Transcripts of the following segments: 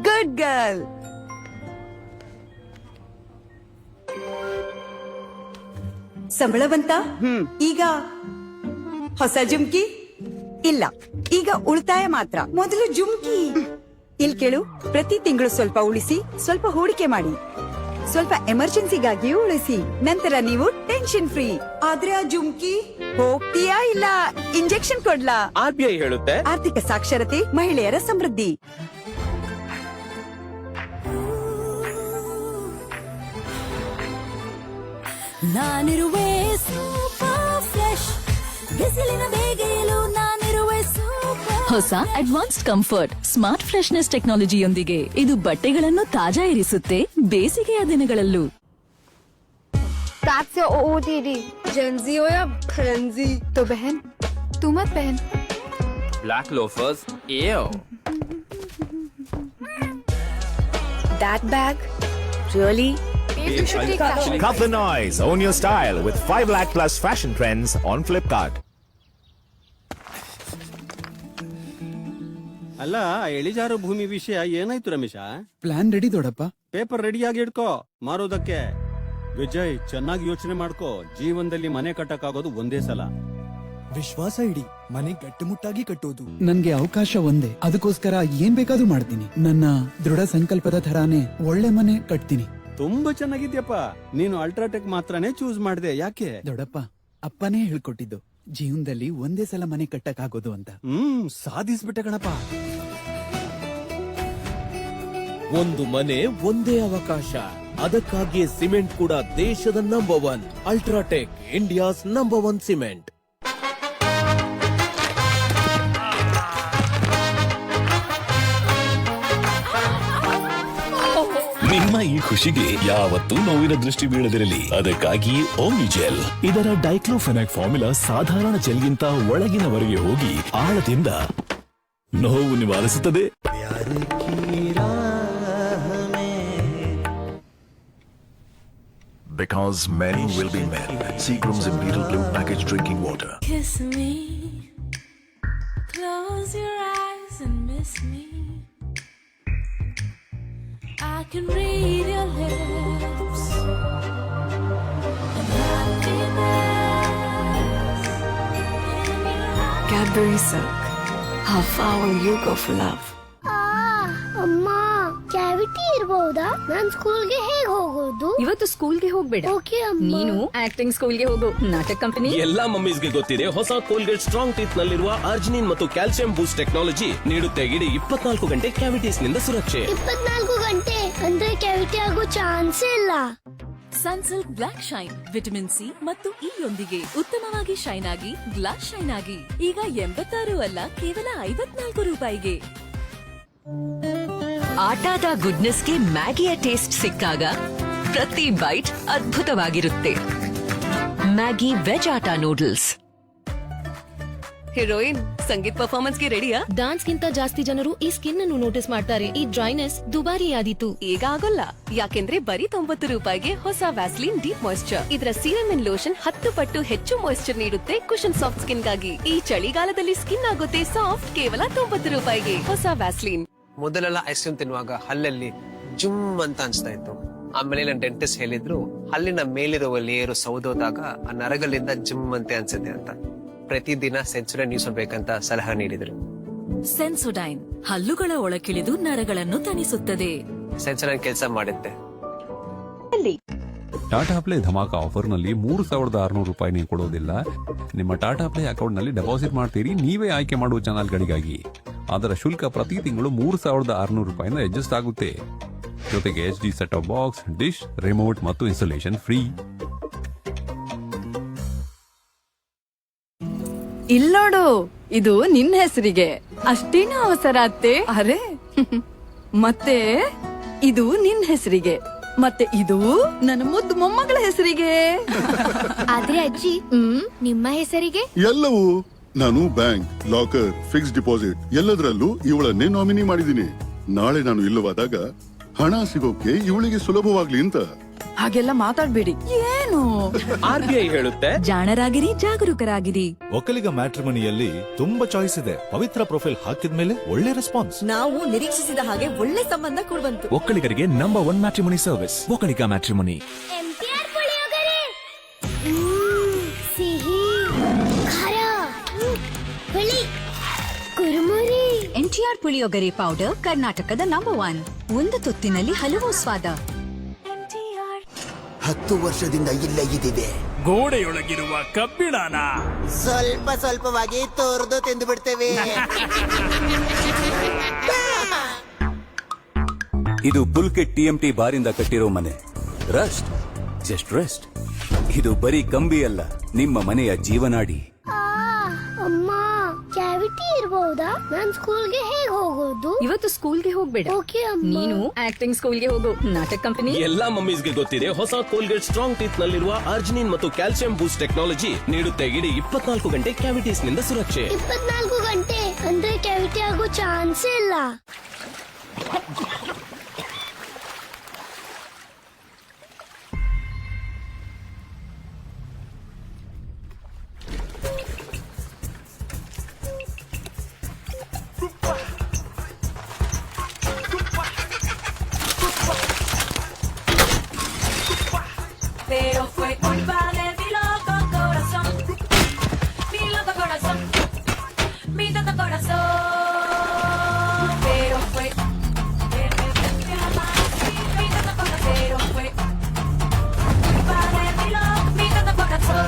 Good girl. ಸಂಬಳವಂತ. ಈಗ ಹೊಸ ಜುಮ್ಕಿ ಇಲ್ಲ, ಈಗ ಉಳಿತಾಯ ಮಾತ್ರ. ಮೊದಲು ಜುಮ್ಕಿ. ಇಲ್ಲಿ ಕೇಳು, ಪ್ರತಿ ತಿಂಗಳು ಸ್ವಲ್ಪ ಉಳಿಸಿ, ಸ್ವಲ್ಪ ಹೂಡಿಕೆ ಮಾಡಿ, ಸ್ವಲ್ಪ ಎಮರ್ಜೆನ್ಸಿಗಾಗಿಯೂ ಉಳಿಸಿ. ನಂತರ ನೀವು ಟೆನ್ಷನ್ ಫ್ರೀ. ಆದ್ರೆ ಆ ಜುಮ್ಕಿ ಹೋಗ್ತೀಯಾ ಇಲ್ಲ ಇಂಜೆಕ್ಷನ್ ಕೊಡ್ಲಾ? RBI ಹೇಳುತ್ತೆ ಆರ್ಥಿಕ ಸಾಕ್ಷರತೆ, ಮಹಿಳೆಯರ ಸಮೃದ್ಧಿ. ನಾನಿರುವೆ ಸೂಪರ್ ಫ್ರೆಶ್, ಬಿಸಿಲಿನ ಬೇಗೆಯಲು ನಾನಿರುವೆ ಸೂಪರ್. ಹೊಸ ಅಡ್ವಾನ್ಸ್ಡ್ ಕಂಫರ್ಟ್ ಸ್ಮಾರ್ಟ್ ಫ್ರೆಶ್ನೆಸ್ ಟೆಕ್ನಾಲಜಿಯೊಂದಿಗೆ ಇದು ಬಟ್ಟೆಗಳನ್ನು ತಾಜಾ ಇರಿಸುತ್ತೆ ಬೇಸಿಗೆಯ ದಿನಗಳಲ್ಲೂ. से ओ दीदी जेंजी हो या फैंजी? तो बहन तू मत पहन. Black loafers. Ew. That bag really? You should take that. Cut the noise. Own your style with 5 lakh plus fashion trends on Flipkart. ಅಲ್ಲ, ಇಳಿಜಾರು ಭೂಮಿ ವಿಷಯ ಏನಾಯ್ತು ರಮೇಶ? ಪ್ಲಾನ್ ರೆಡಿ ದೊಡ್ಡಪ್ಪ. ಪೇಪರ್ ರೆಡಿಯಾಗಿ ಇಡ್ಕೋ, ಮಾರೋದಕ್ಕೆ. ವಿಜಯ್, ಚೆನ್ನಾಗಿ ಯೋಚನೆ ಮಾಡ್ಕೋ. ಜೀವನದಲ್ಲಿ ಮನೆ ಕಟ್ಟಕ್ಕಾಗೋದು ಒಂದೇ ಸಲ. ವಿಶ್ವಾಸ ಇಡಿ, ಮನೆ ಗಟ್ಟಿಮುಟ್ಟಾಗಿ ಕಟ್ಟೋದು. ನನ್ಗೆ ಅವಕಾಶ ಒಂದೇ, ಅದಕ್ಕೋಸ್ಕರ ಏನ್ ಬೇಕಾದ್ರೂ ಮಾಡ್ತೀನಿ. ನನ್ನ ದೃಢ ಸಂಕಲ್ಪದ ತರಾನೇ ಒಳ್ಳೆ ಮನೆ ಕಟ್ತೀನಿ. ತುಂಬಾ ಚೆನ್ನಾಗಿದ್ಯಪ್ಪ. ನೀನು ಅಲ್ಟ್ರಾಟೆಕ್ ಮಾತ್ರನೇ ಚೂಸ್ ಮಾಡ್ದೆ, ಯಾಕೆ? ದೊಡ್ಡಪ್ಪ, ಅಪ್ಪನೇ ಹೇಳ್ಕೊಟ್ಟಿದ್ದು ಜೀವನದಲ್ಲಿ ಒಂದೇ ಸಲ ಮನೆ ಕಟ್ಟಕ್ಕಾಗೋದು ಅಂತ. ಸಾಧಿಸ್ಬಿಟ್ಟೆ ಕಣಪ್ಪ. ಒಂದು ಮನೆ ಒಂದೇ ಅವಕಾಶ. ಅದಕ್ಕಾಗಿಯೇ ಸಿಮೆಂಟ್ ಕೂಡ ದೇಶದ number 1. UltraTech, India's number 1 cement. ನಿಮ್ಮ ಈ ಖುಷಿಗೆ ಯಾವತ್ತೂ ನೋವಿನ ದೃಷ್ಟಿ ಬೀಳದಿರಲಿ. ಅದಕ್ಕಾಗಿ ಓಮ್ನಿಜೆಲ್. ಇದರ ಡೈಕ್ಲೋಫೆನಾಕ್ ಫಾರ್ಮುಲಾ ಸಾಧಾರಣ ಜೆಲ್ಗಿಂತ ಒಳಗಿನವರೆಗೆ ಹೋಗಿ ಆಳದಿಂದ ನೋವು ನಿವಾರಿಸುತ್ತದೆ. Because men will be men. Seagram's Imperial Blue Package Drinking Water. Kiss me, close your eyes and miss me. I can read your lips and happiness in your eyes. Cadbury Silk. How far will you go for love? ಅಮ್ಮ, cavity ಇರಬಹುದಾ? ನಾನ್ ಸ್ಕೂಲ್ಗೆ ಹೇಗೆ ಹೋಗೋದು? ಇವತ್ತು ಸ್ಕೂಲ್ಗೆ ಹೋಗ್ಬೇಡ. Okay ಅಮ್ಮ. ನೀನು acting ಸ್ಕೂಲ್ಗೆ ಹೋಗು. ನಾಟಕ ಕಂಪನಿ. ಎಲ್ಲಾ ಮಮ್ಮೀಸ್ಗೆ ಗೊತ್ತಿದೆ, ಹೊಸ ಕೋಲ್ಗೇಟ್ ಸ್ಟ್ರಾಂಗ್ ಟೀತ್ ನಲ್ಲಿರುವ ಆರ್ಜಿನಿನ್ ಮತ್ತು ಕ್ಯಾಲ್ಸಿಯಂ ಬೂಸ್ಟ್ ಟೆಕ್ನಾಲಜಿ ನೀಡುತ್ತೆ ಇಡೀ 24 ಗಂಟೆ ಕ್ಯಾವಿಟೀಸ್ ನಿಂದ ಸುರಕ್ಷೆ. 24 ಗಂಟೆ ಅಂದ್ರೆ ಕ್ಯಾವಿಟಿ ಆಗೋ ಚಾನ್ಸ್ ಇಲ್ಲ. Sunsilk black shine, vitamin C ಮತ್ತು ಇ ಯೊಂದಿಗೆ ಉತ್ತಮವಾಗಿ ಶೈನ್ ಆಗಿ ಗ್ಲಾಸ್ ಶೈನ್ ಆಗಿ ಈಗ 86 ಅಲ್ಲ, ಕೇವಲ 54 ರೂಪಾಯಿಗೆ. ಆಟಾದ ಗುಡ್ನೆಸ್ಗೆ ಮ್ಯಾಗಿಯ ಟೇಸ್ಟ್ ಸಿಕ್ಕಾಗ ಪ್ರತಿ ಬೈಟ್ ಅದ್ಭುತವಾಗಿರುತ್ತೆ. ಮ್ಯಾಗಿ ವೆಜ್ ಆಟಾ ನೂಡಲ್ಸ್. ಹೀರೋಯಿನ್, ಸಂಗೀತ್ ಪರ್ಫಾರ್ಮೆನ್ಸ್ ಗೆ ರೆಡಿಯಾ? ಡಾನ್ಸ್ ಗಿಂತ ಜಾಸ್ತಿ ಜನರು ಈ ಸ್ಕಿನ್ ಅನ್ನು ನೋಟಿಸ್ ಮಾಡ್ತಾರೆ. ಈ ಡ್ರೈನೆಸ್ ದುಬಾರಿ ಆದೀತು. ಈಗ ಆಗೋಲ್ಲ, ಯಾಕೆಂದ್ರೆ ಬರೀ 90 ರೂಪಾಯಿಗೆ ಹೊಸ ವ್ಯಾಸ್ಲಿನ್ ಡೀಪ್ ಮಾಯಿಶ್ಚರ್. ಇದರ ಸೀರಮ್ ಲೋಷನ್ 10 ಪಟ್ಟು ಹೆಚ್ಚು ಮಾಯಿಶ್ಚರ್ ನೀಡುತ್ತೆ ಕುಶನ್ ಸಾಫ್ಟ್ ಸ್ಕಿನ್ ಗಾಗಿ. ಈ ಚಳಿಗಾಲದಲ್ಲಿ ಸ್ಕಿನ್ ಆಗುತ್ತೆ ಸಾಫ್ಟ್, ಕೇವಲ 90 ರೂಪಾಯಿಗೆ. ಹೊಸ ವ್ಯಾಸ್ಲಿನ್. ಮೊದಲೆಲ್ಲ ಐಸ್ ಕ್ರೀಮ್ ತಿನ್ನುವಾಗ ಹಲ್ಲಲ್ಲಿ ಜುಮ್ ಅಂತ ಅನ್ಸ್ತಾ ಇತ್ತು. ಆಮೇಲೆ ನನ್ನ ಡೆಂಟಿಸ್ಟ್ ಹೇಳಿದ್ರು, ಹಲ್ಲಿನ ಮೇಲಿರುವ ಲೇಯರು ಸೌದೋದಾಗ ಆ ನರಗಳಿಂದ ಜುಮ್ ಅಂತೆ ಅನ್ಸುತ್ತೆ ಅಂತ. ಪ್ರತಿದಿನ ಸೆನ್ಸೊಡೈನ್ ಯೂಸ್ ಮಾಡ್ಬೇಕಂತ ಸಲಹೆ ನೀಡಿದ್ರು. ಸೆನ್ಸೊಡೈನ್ ಹಲ್ಲುಗಳ ಒಳಕಿಳಿದು ನರಗಳನ್ನು ತಣಿಸುತ್ತದೆ. ಸೆನ್ಸೊಡೈನ್ ಕೆಲಸ ಮಾಡುತ್ತೆ. ಟಾಟಾ ಪ್ಲೇ ಧಮಾಕ ಆಫರ್ ನಲ್ಲಿ 3600 ರೂಪಾಯಿ ನೀವು ಕೊಡೋದಿಲ್ಲ. ನಿಮ್ಮ ಟಾಟಾ ಪ್ಲೇ ಅಕೌಂಟ್ ನಲ್ಲಿ ಡೆಪಾಸಿಟ್ ಮಾಡ್ತೀರಿ. ನೀವೇ ಆಯ್ಕೆ ಮಾಡುವ ಚಾನಲ್ಗಳಿಗಾಗಿ ಅದರ ಶುಲ್ಕ ಪ್ರತಿ ತಿಂಗಳು 3600 ರೂಪಾಯಿಂದ ಅಡ್ಜಸ್ಟ್ ಆಗುತ್ತೆ. ಜೊತೆಗೆ HD set top box, dish, remote ಮತ್ತು ಇನ್ಸ್ಟಾಲೇಷನ್ ಫ್ರೀ. ಇಲ್ಲೋಡು, ಇದು ನಿನ್ನ ಹೆಸರಿಗೆ. ಅಷ್ಟೇನು ಅವಸರ ಅತ್ತೆ? ಅರೆ ಮತ್ತೆ ಇದು ನಿನ್ನ ಹೆಸರಿಗೆ, ಮತ್ತೆ ಇದು ನನ್ನ ಮುದ್ದು ಮೊಮ್ಮಗಳ ಹೆಸರಿಗೆ. ಆದ್ರೆ ಅಜ್ಜಿ, ನಿಮ್ಮ ಹೆಸರಿಗೆ? ಎಲ್ಲವೂ ನಾನು ಬ್ಯಾಂಕ್, ಲಾಕರ್, ಫಿಕ್ಸ್ ಡಿಪಾಸಿಟ್ ಎಲ್ಲದರಲ್ಲೂ ಇವಳನ್ನೇ ನಾಮಿನಿ ಮಾಡಿದ್ದೀನಿ. ನಾಳೆ ನಾನು ಇಲ್ಲವಾದಾಗ ಹಣ ಸಿಗೋಕೆ ಇವಳಿಗೆ ಸುಲಭವಾಗ್ಲಿ ಅಂತ. ಹಾಗೆಲ್ಲ ಮಾತಾಡ್ಬೇಡಿ. ಏನು RBI ಹೇಳುತ್ತೆ, ಜಾಣರಾಗಿರಿ, ಜಾಗರೂಕರಾಗಿರಿ. ಒಕ್ಕಲಿಗ ಮ್ಯಾಟ್ರಿಮನಿಯಲ್ಲಿ ತುಂಬಾ ಚಾಯ್ಸ್ ಇದೆ. ಪವಿತ್ರ ಪ್ರೊಫೈಲ್ ಹಾಕಿದ್ಮೇಲೆ ಒಳ್ಳೆ ರೆಸ್ಪಾನ್ಸ್. ನಾವು ನಿರೀಕ್ಷಿಸಿದ ಹಾಗೆ ಒಳ್ಳೆ ಸಂಬಂಧ ಕೊಡ್ಬಂತು. ಒಕ್ಕಲಿಗರಿಗೆ number 1 matrimony service Okkaliga matrimony. MTR puliyogare ಸಿಹಿ ಖಾರ ಹುಳಿ ಕುರುಮುರಿ. NTR ಪುಳಿಯೋಗರೆ ಪೌಡರ್ ಕರ್ನಾಟಕದ ನಂಬರ್ 1. ಒಂದು ತುತ್ತಿನಲ್ಲಿ ಹಲವು ಸ್ವಾದ. 10 ವರ್ಷದಿಂದ ಇಲ್ಲೇ ಇದ್ದೀವಿ. ಗೋಡೆಯೊಳಗಿರುವ ಕಬ್ಬಿಣನ ಸ್ವಲ್ಪ ಸ್ವಲ್ಪವಾಗಿ ತೋರ್ದು ತಿಂದು ಬಿಡ್ತೇವೆ. ಇದು ಪುಲ್ಕೆಟ್ TMT ಬಾರಿಂದ ಕಟ್ಟಿರೋ ಮನೆ. Rust, just rest. ಇದು ಬರೀ ಕಂಬಿ ಅಲ್ಲ, ನಿಮ್ಮ ಮನೆಯ ಜೀವನಾಡಿ. ಅಮ್ಮ, ಕ್ಯಾವಿಟಿ ಇರಬಹುದಾ? ನಾನ್ ಸ್ಕೂಲ್ಗೆ ಹೇಗ್ ಹೋಗೋದು? ಇವತ್ತು ಸ್ಕೂಲ್ಗೆ ಹೋಗ್ಬೇಡ. ಓಕೆ ಅಮ್ಮ. ನೀನು ಆಕ್ಟಿಂಗ್ ಸ್ಕೂಲ್ಗೆ ಹೋಗು. ನಾಟಕ ಕಂಪನಿ. ಎಲ್ಲಾ ಮಮ್ಮೀಸ್ಗೆ ಗೊತ್ತಿದೆ, ಹೊಸ ಕೋಲ್ಗೇಟ್ ಸ್ಟ್ರಾಂಗ್ ಟೀತ್ ನಲ್ಲಿರುವ ಅರ್ಜಿನಿನ್ ಮತ್ತು ಕ್ಯಾಲ್ಸಿಯಂ ಬೂಸ್ಟ್ ಟೆಕ್ನಾಲಜಿ ನೀಡುತ್ತೆ ಇಡೀ 24 ಗಂಟೆ ಕ್ಯಾವಿಟೀಸ್ ನಿಂದ ಸುರಕ್ಷೆ. 24 ಗಂಟೆ ಅಂದ್ರೆ ಕ್ಯಾವಿಟಿ ಆಗೋ ಚಾನ್ಸೇ ಇಲ್ಲ. Pero fue culpa de mi loco corazón, mi loco corazón, mi loco corazón. Pero fue mi loco corazón, pero fue culpa de mi loco corazón.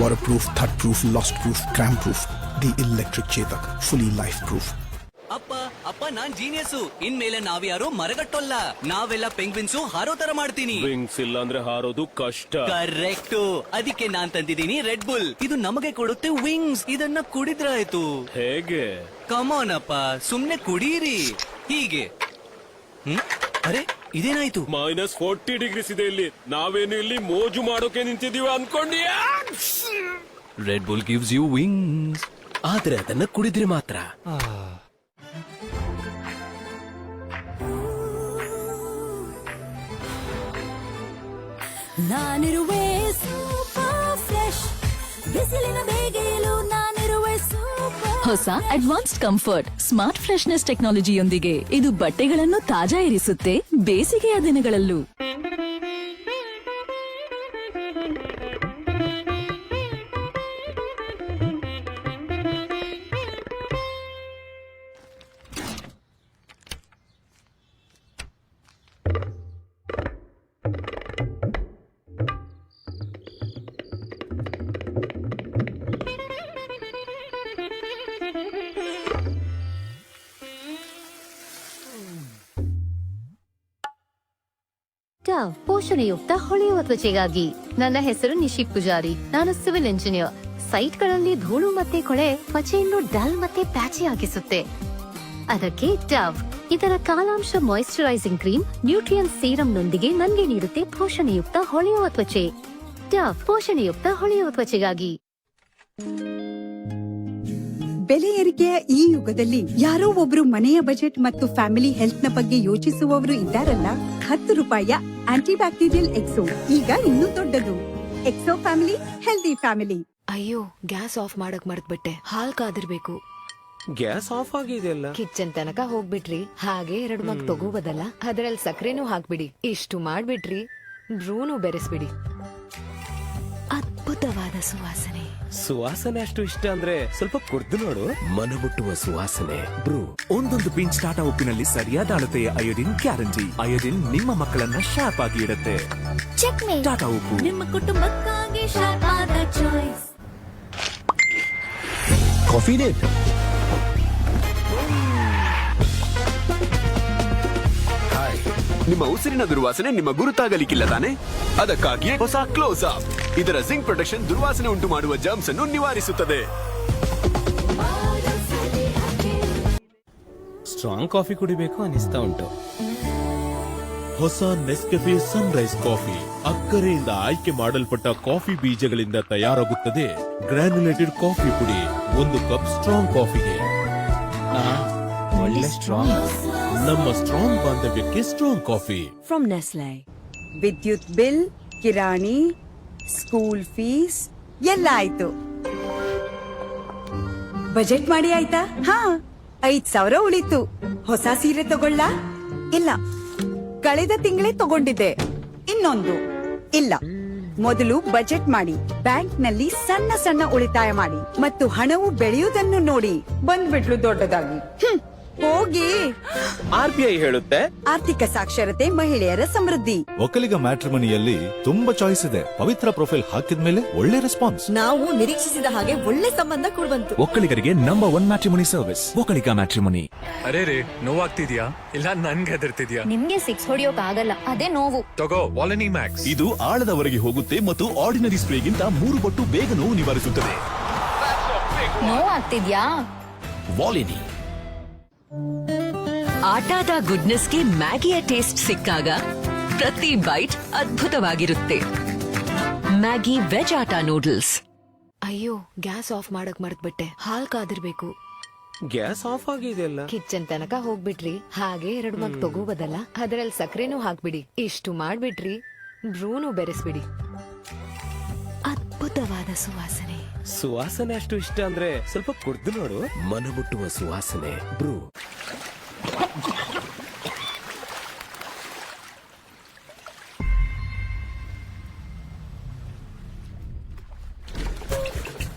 Waterproof, thud-proof, lost-proof, cramp-proof. The electric Chetak, fully life-proof. ಅಪ್ಪ ನಾನ್ genius. ಇನ್ಮೇಲೆ ನಾವ್ಯಾರು ಮರಗಟ್ಟೋಲ್ಲ, ನಾವೆಲ್ಲ ಪೆಂಗ್ವಿನ್ಸು ಹಾರೋ ತರ ಮಾಡ್ತೀನಿ. Wings ಇಲ್ಲ ಅಂದ್ರೆ ಹಾರೋದು ಕಷ್ಟ. Correct. ಅದಕ್ಕೆ ನಾನ್ ತಂದಿದ್ದೀನಿ ರೆಡ್ ಬುಲ್. ಇದು ನಮಗೆ ಕೊಡುತ್ತೆ ವಿಂಗ್ಸ್. ಇದನ್ನ ಕುಡಿದ್ರೆ ಆಯ್ತು. ಹೇಗೆ? ಕಮಾನ್ ಅಪ್ಪ, ಸುಮ್ನೆ ಕುಡೀರಿ. ಹೀಗೆ. ಅರೆ ಇದೇನಾಯ್ತು? -40 ಡಿಗ್ರೀಸ್ ಇದೆ ಇಲ್ಲಿ. ನಾವೇನು ಇಲ್ಲಿ ಮೋಜು ಮಾಡೋಕೆ ನಿಂತಿದೀವಿ ಅನ್ಕೊಂಡಿಯಾ? Red Bull gives you wings, ಆದ್ರೆ ಅದನ್ನ ಕುಡಿದ್ರೆ ಮಾತ್ರ. ನಾನಿರುವೆ ಸೂಪರ್ ಫ್ರೆಶ್, ಬಿಸಿಲಿನ ಬೇಗೆಯಲು ನಾನಿರುವೆ ಸೂಪರ್. ಹೊಸ ಅಡ್ವಾನ್ಸ್ಡ್ ಕಂಫರ್ಟ್ ಸ್ಮಾರ್ಟ್ ಫ್ರೆಶ್ನೆಸ್ ಟೆಕ್ನಾಲಜಿಯೊಂದಿಗೆ ಇದು ಬಟ್ಟೆಗಳನ್ನು ತಾಜಾ ಇರಿಸುತ್ತೆ ಬೇಸಿಗೆಯ ದಿನಗಳಲ್ಲೂ. ಪೋಷಣೆಯುಕ್ತ ಹೊಳೆಯುವ ತ್ವಚೆಗಾಗಿ. ನನ್ನ ಹೆಸರು ನಿಶಿ ಪೂಜಾರಿ. ನಾನು ಸಿವಿಲ್ ಇಂಜಿನಿಯರ್. ಸೈಟ್ಗಳಲ್ಲಿ ಧೂಳು ಮತ್ತೆ ಕೊಳೆ ತ್ವಚೆಯನ್ನು ಡಲ್ ಮತ್ತೆ ಪ್ಯಾಚಿ ಆಗಿಸುತ್ತೆ. ಅದಕ್ಕೆ ಡವ್ ಇದರ ಕಾಲಾಂಶ ಮಾಯಿಶ್ಚರೈಸಿಂಗ್ ಕ್ರೀಮ್ ನ್ಯೂಟ್ರಿಯನ್ ಸೀರಂ ನೊಂದಿಗೆ ನನಗೆ ನೀಡುತ್ತೆ ಪೋಷಣೆಯುಕ್ತ ಹೊಳೆಯುವ ತ್ವಚೆ. ಡವ್ ಪೋಷಣೆಯುಕ್ತ ಹೊಳೆಯುವ ತ್ವಚೆಗಾಗಿ. ಬೆಲೆ ಏರಿಕೆಯ ಈ ಯುಗದಲ್ಲಿ ಯಾರೋ ಒಬ್ರು ಮನೆಯ ಬಜೆಟ್ ಮತ್ತು ಫ್ಯಾಮಿಲಿ ಹೆಲ್ತ್ ನ ಬಗ್ಗೆ ಯೋಚಿಸುವವರು ಇದ್ದಾರಲ್ಲ. 10 ರೂಪಾಯಿಯ ಆಂಟಿ ಬ್ಯಾಕ್ಟೀರಿಯಲ್ ಎಕ್ಸೋ ಈಗ ಇನ್ನೂ ದೊಡ್ಡದು. Exo family, healthy family. ಅಯ್ಯೋ, ಗ್ಯಾಸ್ ಆಫ್ ಮಾಡಕ್ ಮರ್ತ್ಬಿಟ್ಟೆ. ಹಾಲ್ ಕಾದಿರ್ಬೇಕು. ಗ್ಯಾಸ್ ಆಫ್ ಆಗಿದೆಯಲ್ಲ. ಕಿಚನ್ ತನಕ ಹೋಗ್ಬಿಟ್ರಿ, ಹಾಗೆ 2 ಮಗ್ ತಗೋಬೋದಲ್ಲ. ಅದ್ರಲ್ಲಿ ಸಕ್ಕರೆನೂ ಹಾಕ್ಬಿಡಿ. ಇಷ್ಟು ಮಾಡ್ಬಿಟ್ರಿ, ಬ್ರೂನು ಬೆರೆಸ್ಬಿಡಿ. ಅದ್ಭುತವಾದ ಸುವಾಸನೆ. ಸುವಾಸನೆ ಅಷ್ಟು ಇಷ್ಟ ಅಂದ್ರೆ ಸ್ವಲ್ಪ ಕುಡ್ದು ನೋಡು. ಮನಮುಟ್ಟುವ ಸುವಾಸನೆ ಬ್ರೂ. ಒಂದೊಂದು ಪಿಂಚ್ ಟಾಟಾ ಉಪ್ಪಿನಲ್ಲಿ ಸರಿಯಾದ ಅಳತೆಯ ಅಯೋಡಿನ್ ಗ್ಯಾರಂಟಿ. ಅಯೋಡಿನ್ ನಿಮ್ಮ ಮಕ್ಕಳನ್ನ ಶಾರ್ಪ್ ಆಗಿ ಇಡುತ್ತೆ. ಟಾಟಾ ಉಪ್ಪು ನಿಮ್ಮ ಕುಟುಂಬಕ್ಕಾಗಿ ಶಾರ್ಪ್ ಆದ ಚಾಯ್ಸ್. Coffee date. ನಿಮ್ಮ ಉಸಿರಿನ ದುರ್ವಾಸನೆ ನಿಮ್ಮ ಗುರುತಾಗಲಿಕ್ಕಿಲ್ಲ ತಾನೆ? ಅದಕ್ಕಾಗಿಯೇ ಹೊಸ ಕ್ಲೋಸ್ ಅಪ್. ಇದರ ಜಿಂಕ್ ಪ್ರೊಟೆಕ್ಷನ್ ದುರ್ವಾಸನೆ ಉಂಟು ಮಾಡುವ ಜರ್ಮ್ಸ್ ಅನ್ನು ನಿವಾರಿಸುತ್ತದೆ. ಸ್ಟ್ರಾಂಗ್ ಕಾಫಿ ಕುಡಿಬೇಕು ಅನಿಸ್ತಾ ಉಂಟು. ಹೊಸ ನೆಸ್ಕೆಫೆ ಸನ್ರೈಸ್ ಕಾಫಿ ಅಕ್ಕರೆಯಿಂದ ಆಯ್ಕೆ ಮಾಡಲ್ಪಟ್ಟ ಕಾಫಿ ಬೀಜಗಳಿಂದ ತಯಾರಾಗುತ್ತದೆ. ಗ್ರಾನ್ಯುಲೇಟೆಡ್ ಕಾಫಿ ಪುಡಿ 1 ಕಪ್ ಸ್ಟ್ರಾಂಗ್ ಕಾಫಿಗೆ. ಒಳ್ಳೆ ಸ್ಟ್ರಾಂಗ್. ನಮ್ಮ ಸ್ಟ್ರಾಂಗ್ ಬಾಂಧವ್ಯಕ್ಕೆ ಸ್ಟ್ರಾಂಗ್ ಕಾಫಿ ಫ್ರಮ್ ನೆಸ್ಲೆ. ವಿದ್ಯುತ್ ಬಿಲ್, ಕಿರಾಣಿ, ಸ್ಕೂಲ್ ಫೀಸ್ ಎಲ್ಲ ಆಯ್ತು. ಬಜೆಟ್ ಮಾಡಿ ಆಯ್ತಾ? ಹಾ, 5,000 ಉಳಿತು. ಹೊಸ ಸೀರೆ ತಗೊಳ್ಳ? ಇಲ್ಲ, ಕಳೆದ ತಿಂಗಳೇ ತಗೊಂಡಿದ್ದೆ. ಇನ್ನೊಂದು ಇಲ್ಲ. ಮೊದಲು ಬಜೆಟ್ ಮಾಡಿ, ಬ್ಯಾಂಕ್ ನಲ್ಲಿ ಸಣ್ಣ ಸಣ್ಣ ಉಳಿತಾಯ ಮಾಡಿ ಮತ್ತು ಹಣವು ಬೆಳೆಯುವುದನ್ನು ನೋಡಿ. ಬಂದ್ಬಿಟ್ಲು ದೊಡ್ಡದಾಗಿ. ಹೋಗಿ. RBI ಹೇಳುತ್ತೆ ಆರ್ಥಿಕ ಸಾಕ್ಷರತೆ ಮಹಿಳೆಯರ ಸಮೃದ್ಧಿ. ಒಕ್ಕಲಿಗ ಮ್ಯಾಟ್ರಿಮನಿಯಲ್ಲಿ ತುಂಬಾ ಚಾಯ್ಸ್ ಇದೆ. ಪವಿತ್ರ ಪ್ರೊಫೈಲ್ ಹಾಕಿದ್ಮೇಲೆ ಒಳ್ಳೆ ರೆಸ್ಪಾನ್ಸ್. ನಾವು ನಿರೀಕ್ಷಿಸಿದ ಹಾಗೆ ಒಳ್ಳೆ ಸಂಬಂಧ ಕೂಡ ಬಂತು. ಒಕ್ಕಲಿಗರಿಗೆ number 1 matrimony service Okkaliga matrimony. ಅರೆ ರೇ, ನೋವಾಗ್ತಿದ್ಯಾ ಇಲ್ಲ ನನ್ಗೆ ಹೆದರ್ತಿದ್ಯಾ? ನಿಮ್ಗೆ 6 ಹೊಡಿಯೋಕ್ ಆಗಲ್ಲ, ಅದೇ ನೋವು. ತಗೋ ವಾಲನಿ ಮ್ಯಾಕ್ಸ್. ಇದು ಆಳದವರೆಗೆ ಹೋಗುತ್ತೆ ಮತ್ತು ಆರ್ಡಿನರಿ ಸ್ಪ್ರೇಗಿಂತ 3 ಪಟ್ಟು ಬೇಗ ನೋವು ನಿವಾರಿಸುತ್ತದೆ. ನೋವು ಆಗ್ತಿದ್ಯಾ? ವಾಲಿನಿ. ಆಟಾದ ಗುಡ್ನೆಸ್ಗೆ ಮ್ಯಾಗಿಯ ಟೇಸ್ಟ್ ಸಿಕ್ಕಾಗ ಪ್ರತಿ ಬೈಟ್ ಅದ್ಭುತವಾಗಿರುತ್ತೆ. ಮ್ಯಾಗಿ ವೆಜ್ ಆಟಾ ನೂಡಲ್ಸ್. ಅಯ್ಯೋ, ಗ್ಯಾಸ್ ಆಫ್ ಮಾಡಕ್ ಮರ್ತ್ಬಿಟ್ಟೆ. ಹಾಲ್ ಕಾದಿರ್ಬೇಕು. ಗ್ಯಾಸ್ ಆಫ್ ಆಗಿದೆಯಲ್ಲ. ಕಿಚನ್ ತನಕ ಹೋಗ್ಬಿಟ್ರಿ, ಹಾಗೆ 2 ಮಗ್ ತಗೋಬೋದಲ್ಲ. ಅದ್ರಲ್ಲಿ ಸಕ್ಕರೆನೂ ಹಾಕ್ಬಿಡಿ. ಇಷ್ಟು ಮಾಡ್ಬಿಟ್ರಿ, ಬ್ರೂನು ಬೆರೆಸ್ಬಿಡಿ. ಅದ್ಭುತವಾದ ಸುವಾಸನೆ. ಸುವಾಸನೆ ಅಷ್ಟು ಇಷ್ಟ ಅಂದ್ರೆ ಸ್ವಲ್ಪ ಕುಡ್ದು ನೋಡು. ಮನಮುಟ್ಟುವ ಸುವಾಸನೆ ಬ್ರೂ.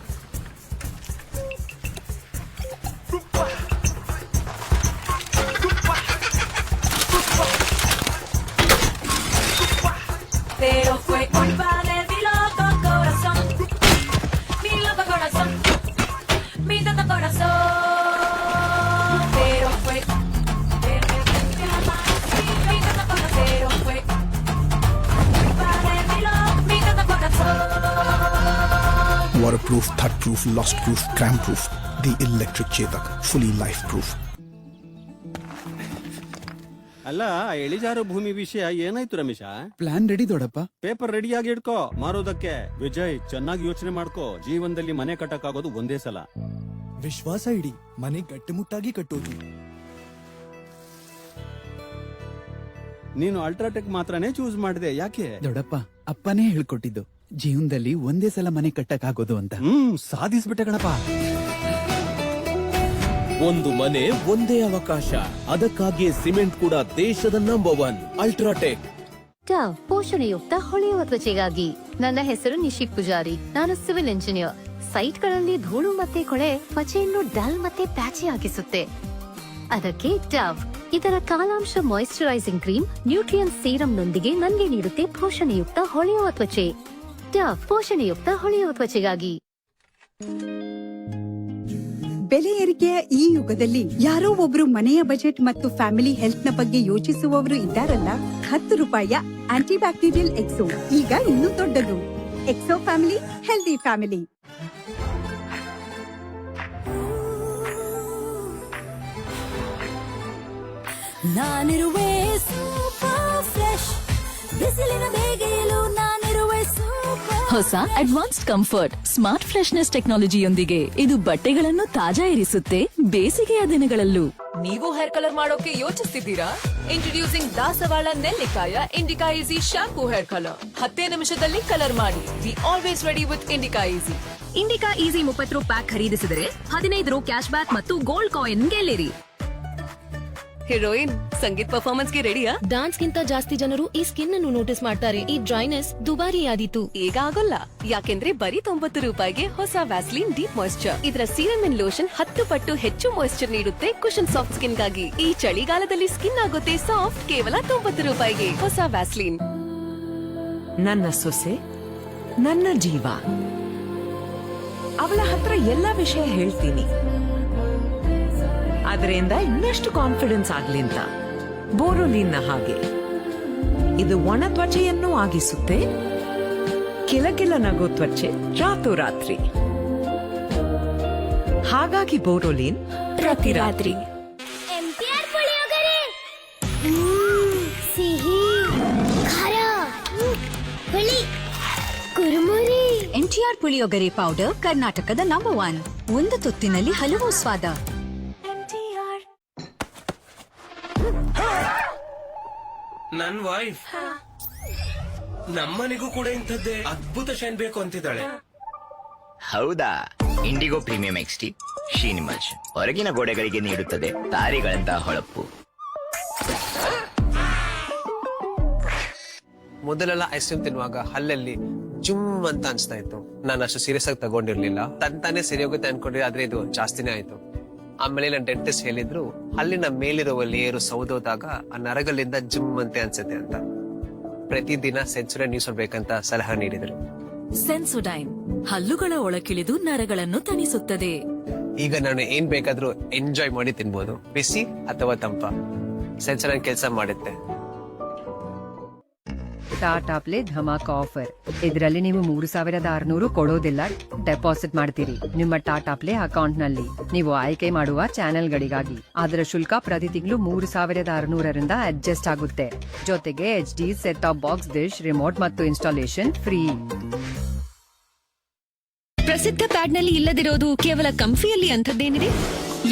Pero fue culpa de mi loco corazón, mi loco corazón, mi tonto corazón. Pero fue, mi tonto corazón. Pero fue culpa de mi tonto corazón. Waterproof, thud-proof, lost-proof, cramp-proof. The electric Chetak, fully life-proof. ಅಲ್ಲ, ಇಳಿಜಾರು ಭೂಮಿ ವಿಷಯ ಏನಾಯ್ತು Ramesh? Plan ready ದೊಡ್ಡಪ್ಪ. Paper ರೆಡಿಯಾಗಿ ಇಟ್ಕೋ ಮಾರೋದಕ್ಕೆ. ವಿಜಯ್, ಚೆನ್ನಾಗಿ ಯೋಚನೆ ಮಾಡ್ಕೋ. ಜೀವನದಲ್ಲಿ ಮನೆ ಕಟ್ಟಕ್ಕಾಗೋದು ಒಂದೇ ಸಲ. ವಿಶ್ವಾಸ ಇಡಿ, ಮನೆ ಗಟ್ಟಿಮುಟ್ಟಾಗಿ ಕಟ್ಟೋದು. ನೀನು ಅಲ್ಟ್ರಾಟೆಕ್ ಮಾತ್ರನೇ ಚೂಸ್ ಮಾಡಿದೆ, ಯಾಕೆ? ದೊಡ್ಡಪ್ಪ, ಅಪ್ಪನೇ ಹೇಳ್ಕೊಟ್ಟಿದ್ದು ಜೀವನದಲ್ಲಿ ಒಂದೇ ಸಲ ಮನೆ ಕಟ್ಟಕ್ಕಾಗೋದು ಅಂತ. ಸಾಧಿಸ್ಬಿಟ್ಟೆ ಕಣಪ್ಪ. ಒಂದು ಮನೆ ಒಂದೇ ಅವಕಾಶ. ಅದಕ್ಕಾಗಿಯೇ ಸಿಮೆಂಟ್ ಕೂಡ ದೇಶದ ನಂಬರ್ 1 ಅಲ್ಟ್ರಾಟೆಕ್. ಪೋಷಣೆಯುಕ್ತ ಹೊಳೆಯುವ ತ್ವಚೆಗಾಗಿ. ನನ್ನ ಹೆಸರು ನಿಶಿಕ್ ಪೂಜಾರಿ. ನಾನು ಸಿವಿಲ್ ಇಂಜಿನಿಯರ್. ಸೈಟ್ಗಳಲ್ಲಿ ಧೂಳು ಮತ್ತೆ ಕೊಳೆ ತ್ವಚೆಯನ್ನು ಡಲ್ ಮತ್ತೆ ಪ್ಯಾಚಿ ಆಗಿಸುತ್ತೆ. ಅದಕ್ಕೆ ಡವ್ ಇದರ ಕಾಲಾಂಶ ಮಾಯಿಶ್ಚರೈಸಿಂಗ್ ಕ್ರೀಮ್ ನ್ಯೂಟ್ರಿಯನ್ ಸೀರಮ್ ನೊಂದಿಗೆ ನನಗೆ ನೀಡುತ್ತೆ ಪೋಷಣೆಯುಕ್ತ ಹೊಳೆಯುವ ತ್ವಚೆ. ಡವ್ ಪೋಷಣೆಯುಕ್ತ ಹೊಳೆಯುವ ತ್ವಚೆಗಾಗಿ. ಬೆಲೆ ಏರಿಕೆಯ ಈ ಯುಗದಲ್ಲಿ ಯಾರೋ ಒಬ್ರು ಮನೆಯ ಬಜೆಟ್ ಮತ್ತು ಫ್ಯಾಮಿಲಿ ಹೆಲ್ತ್ ನ ಬಗ್ಗೆ ಯೋಚಿಸುವವರು ಇದ್ದಾರಲ್ಲ. 10 ರೂಪಾಯಿಯ ಆಂಟಿ ಬ್ಯಾಕ್ಟೀರಿಯಲ್ ಎಕ್ಸೋ ಈಗ ಇನ್ನೂ ದೊಡ್ಡದು. Exo family, healthy family. ನಾನಿರುವೆ ಸೂಪರ್ ಫ್ರೆಶ್, ಬಿಸಿಲಿನ ಬೇಗೆಯಲು ನಾನಿರುವೆ ಸೂಪರ್. ಹೊಸ ಅಡ್ವಾನ್ಸ್ಡ್ ಕಂಫರ್ಟ್ ಸ್ಮಾರ್ಟ್ ಫ್ರೆಶ್ನೆಸ್ ಟೆಕ್ನಾಲಜಿಯೊಂದಿಗೆ ಇದು ಬಟ್ಟೆಗಳನ್ನು ತಾಜಾ ಇರಿಸುತ್ತೆ ಬೇಸಿಗೆಯ ದಿನಗಳಲ್ಲೂ. ನೀವು ಹೇರ್ ಕಲರ್ ಮಾಡೋಕೆ ಯೋಚಿಸ್ತಿದ್ದೀರಾ? ಇಂಟ್ರೊಡ್ಯೂಸಿಂಗ್ ದಾಸವಾಳ ನೆಲ್ಲಿಕಾಯ Indica easy shampoo hair colour. 10 ನಿಮಿಷದಲ್ಲಿ ಕಲರ್ ಮಾಡಿ. We always ready with Indica easy. Indica easy 30 ರೂ ಪ್ಯಾಕ್ ಖರೀದಿಸಿದರೆ 15 ರೂ ಕ್ಯಾಶ್ ಬ್ಯಾಕ್ ಮತ್ತು ಗೋಲ್ಡ್ ಕಾಯಿನ್ ಗೆಲ್ಲಿರಿ. ಹೀರೋಯಿನ್, ಸಂಗೀತ್ ಪರ್ಫಾರ್ಮೆನ್ಸ್ ಗೆ ರೆಡಿಯಾ? ಡಾನ್ಸ್ ಗಿಂತ ಜಾಸ್ತಿ ಜನರು ಈ ಸ್ಕಿನ್ ಅನ್ನು ನೋಟಿಸ್ ಮಾಡ್ತಾರೆ. ಈ ಡ್ರೈನೆಸ್ ದುಬಾರಿಯಾದೀತು. ಈಗ ಆಗೋಲ್ಲ, ಯಾಕೆಂದ್ರೆ ಬರೀ 90 ರೂಪಾಯಿಗೆ ಹೊಸ ವ್ಯಾಸ್ಲಿನ್ ಡೀಪ್ ಮಾಯಿಶ್ಚರ್. ಇದರ ಸೀರಮ್ ಲೋಷನ್ 10 ಪಟ್ಟು ಹೆಚ್ಚು ಮಾಯಿಶ್ಚರ್ ನೀಡುತ್ತೆ ಕುಶನ್ ಸಾಫ್ಟ್ ಸ್ಕಿನ್ ಗಾಗಿ. ಈ ಚಳಿಗಾಲದಲ್ಲಿ ಸ್ಕಿನ್ ಆಗುತ್ತೆ ಸಾಫ್ಟ್ ಕೇವಲ 90 ರೂಪಾಯಿಗೆ. ಹೊಸ ವ್ಯಾಸ್ಲಿನ್. ನನ್ನ ಸೊಸೆ ನನ್ನ ಜೀವ. ಅವಳ ಹತ್ರ ಎಲ್ಲ ವಿಷಯ ಹೇಳ್ತೀನಿ, ಅದರಿಂದ ಇನ್ನಷ್ಟು ಕಾನ್ಫಿಡೆನ್ಸ್ ಆಗ್ಲಿ ಅಂತ. ಬೋರೋಲಿನ್ ಹಾಗೆ ಇದು ಒಣ ತ್ವಚೆಯನ್ನು ಆಗಿಸುತ್ತೆ, ಕಿಲಕಿಲ ನಗೋ ತ್ವಚೆ ರಾತ್ರೋರಾತ್ರಿ. ಹಾಗಾಗಿ ಬೋರೋಲಿನ್ ಪ್ರತಿ ರಾತ್ರಿ. ಸಿಹಿ, ಖಾರ, ಹುಳಿ, ಕುರುಮುರಿ. ಎನ್ಟಿಆರ್ ಪುಳಿಯೋಗರೆ ಪೌಡರ್ ಕರ್ನಾಟಕದ ನಂಬರ್ 1. ಒಂದು ತುತ್ತಿನಲ್ಲಿ ಹಲವು ಸ್ವಾದ. ನನ್ ವೈಫ್ ನಮ್ಮನೆಗೂ ಕೂಡ ಇಂಥದ್ದೇ ಅದ್ಭುತ ಶೈನ್ ಬೇಕು ಅಂತಿದ್ದಾಳೆ. ಹೌದಾ? ಇಂಡಿಗೋ ಪ್ರೀಮಿಯಂ ಎಕ್ಸ್ಟಿ ಶೀನ್ ಇಮರ್ಜ್ ಹೊರಗಿನ ಗೋಡೆಗಳಿಗೆ ನೀಡುತ್ತದೆ ತಾರೆಗಳಂತಹ ಹೊಳಪು. ಮೊದಲೆಲ್ಲ ಐಸ್ ಕ್ರೀಮ್ ತಿನ್ನುವಾಗ ಹಲ್ಲಲ್ಲಿ ಜುಮ್ ಅಂತ ಅನ್ಸ್ತಾ ಇತ್ತು. ನಾನು ಅಷ್ಟು ಸೀರಿಯಸ್ ಆಗಿ ತಗೊಂಡಿರ್ಲಿಲ್ಲ. ತಾನೇ ಸರಿ ಹೋಗುತ್ತೆ ಅನ್ಕೊಂಡ್ರೆ ಆದ್ರೆ ಇದು ಜಾಸ್ತಿನೇ ಆಯ್ತು. ಆಮೇಲೆ ನನ್ನ ಡೆಂಟಿಸ್ಟ್ ಹೇಳಿದ್ರು ಹಲ್ಲಿನ ಮೇಲಿರುವ ಲೇಯರು ಸೌದೋದಾಗ ಆ ನರಗಳಿಂದ ಜುಮ್ ಅಂತೆ ಅನ್ಸುತ್ತೆ ಅಂತ. ಪ್ರತಿದಿನ ಸೆನ್ಸೊಡೈನ್ ಯೂಸ್ ಮಾಡ್ಬೇಕಂತ ಸಲಹೆ ನೀಡಿದ್ರು. ಸೆನ್ಸೊಡೈನ್ ಹಲ್ಲುಗಳ ಒಳಕಿಳಿದು ನರಗಳನ್ನು ತಣಿಸುತ್ತದೆ. ಈಗ ನಾನು ಏನ್ ಬೇಕಾದ್ರೂ ಎಂಜಾಯ್ ಮಾಡಿ ತಿನ್ಬೋದು, ಬಿಸಿ ಅಥವಾ ತಂಪ. ಸೆನ್ಸೊಡೈನ್ ಕೆಲಸ ಮಾಡುತ್ತೆ. Tata play dhamaka offer. ಇದರಲ್ಲಿ ನೀವು 3600 ಕೊಡೋದಿಲ್ಲ, ಡೆಪಾಸಿಟ್ ಮಾಡ್ತೀರಿ ನಿಮ್ಮ ಟಾಟಾ ಪ್ಲೇ ಅಕೌಂಟ್ ನಲ್ಲಿ. ನೀವು ಆಯ್ಕೆ ಮಾಡುವ ಚಾನೆಲ್ಗಳಿಗಾಗಿ ಅದರ ಶುಲ್ಕ ಪ್ರತಿ ತಿಂಗಳು 3600 ಅಡ್ಜಸ್ಟ್ ಆಗುತ್ತೆ. ಜೊತೆಗೆ HD set top box, dish, remote ಮತ್ತು ಇನ್ಸ್ಟಾಲೇಷನ್ ಫ್ರೀ. ಪ್ರಸಿದ್ಧ ಪ್ಯಾಡ್ ನಲ್ಲಿ ಇಲ್ಲದಿರೋದು ಕೇವಲ ಕಂಫಿಯಲ್ಲಿ ಅಂಥದ್ದೇನಿದೆ?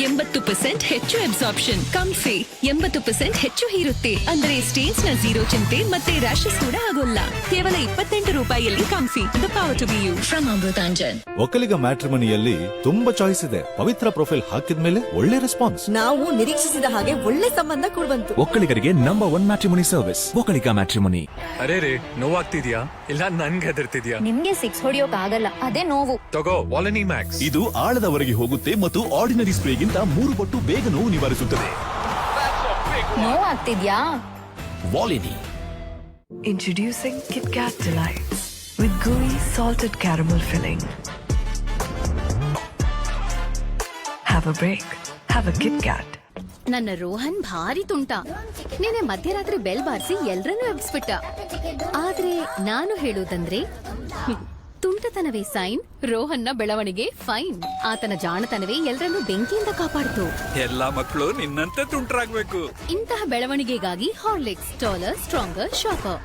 80% ಹೆಚ್ಚು ಅಬ್ಸಾರ್ಪ್ಷನ್. ಕಂಫಿ 80% ಹೆಚ್ಚು ಹೀರುತ್ತೆ. ಅಂದರೆ ಸ್ಟೇನ್ಸ್ ನ 0 ಚಿಂತೆ ಮತ್ತೆ ರ್ಯಾಶಸ್ ಕೂಡ ಆಗೋಲ್ಲ. ಕೇವಲ 28 ರೂಪಾಯಿಯಲ್ಲಿ Comfy. The power to be you from Amrutanjan. Okkaliga ಮ್ಯಾಟ್ರಿಮನಿಯಲ್ಲಿ ತುಂಬಾ ಚಾಯ್ಸ್ ಇದೆ. ಪವಿತ್ರ ಪ್ರೊಫೈಲ್ ಹಾಕಿದ್ಮೇಲೆ ಒಳ್ಳೆ ರೆಸ್ಪಾನ್ಸ್. ನಾವು ನಿರೀಕ್ಷಿಸಿದ ಹಾಗೆ ಒಳ್ಳೆ ಸಂಬಂಧ ಕೂಡ ಬಂತು. ಒಕ್ಕಲಿಗರಿಗೆ number 1 matrimony service Okkaliga matrimony. ಅರೇ ರೇ, ನೋವಾಗ್ತಿದ್ಯಾ ಇಲ್ಲ ನನ್ಗೆ ಹೆದರ್ತಿದ್ಯಾ? ನಿಮ್ಗೆ 6 ಹೊಡಿಯೋಕ್ ಆಗಲ್ಲ, ಅದೇ ನೋವು. ತಗೋ ವಾಲನಿ ಮ್ಯಾಕ್ಸ್. ಇದು ಆಳದವರೆಗೆ ಹೋಗುತ್ತೆ ಮತ್ತು ಆರ್ಡಿನರಿ ಸ್ಪ್ರೇಗಿಂತ 3 ಪಟ್ಟು ಬೇಗ ನೋವು ನಿವಾರಿಸುತ್ತದೆ. ನೋವಾಗ್ತಿದ್ಯಾ? Volini. Introducing KitKat Delights with gooey salted caramel filling. Have a break. Have a KitKat. ನನ್ನ ರೋಹನ್ ಭಾರಿ ತುಂಟ. ನಿನ್ನೆ ಮಧ್ಯರಾತ್ರಿ ಬೆಲ್ ಬಾರಿಸಿ ಎಲ್ರನ್ನೂ ಎಬ್ಸ್ಬಿಟ್ಟ. ಆದ್ರೆ ನಾನು ಹೇಳೋದಂದ್ರೆ ತುಂಟತನವೇ ಸೈನ್, ರೋಹನ್ನ ಬೆಳವಣಿಗೆ ಫೈನ್. ಆತನ ಜಾಣತನವೇ ಎಲ್ರನ್ನೂ ಬೆಂಕಿಯಿಂದ ಕಾಪಾಡ್ತು. ಎಲ್ಲಾ ಮಕ್ಕಳು ನಿನ್ನಂತೆ ತುಂಟರಾಗ್ಬೇಕು. ಇಂತಹ ಬೆಳವಣಿಗೆಗಾಗಿ ಹಾರ್ಲಿಕ್ಸ್ ಟಾಲರ್, ಸ್ಟ್ರಾಂಗರ್, ಶಾರ್ಪರ್.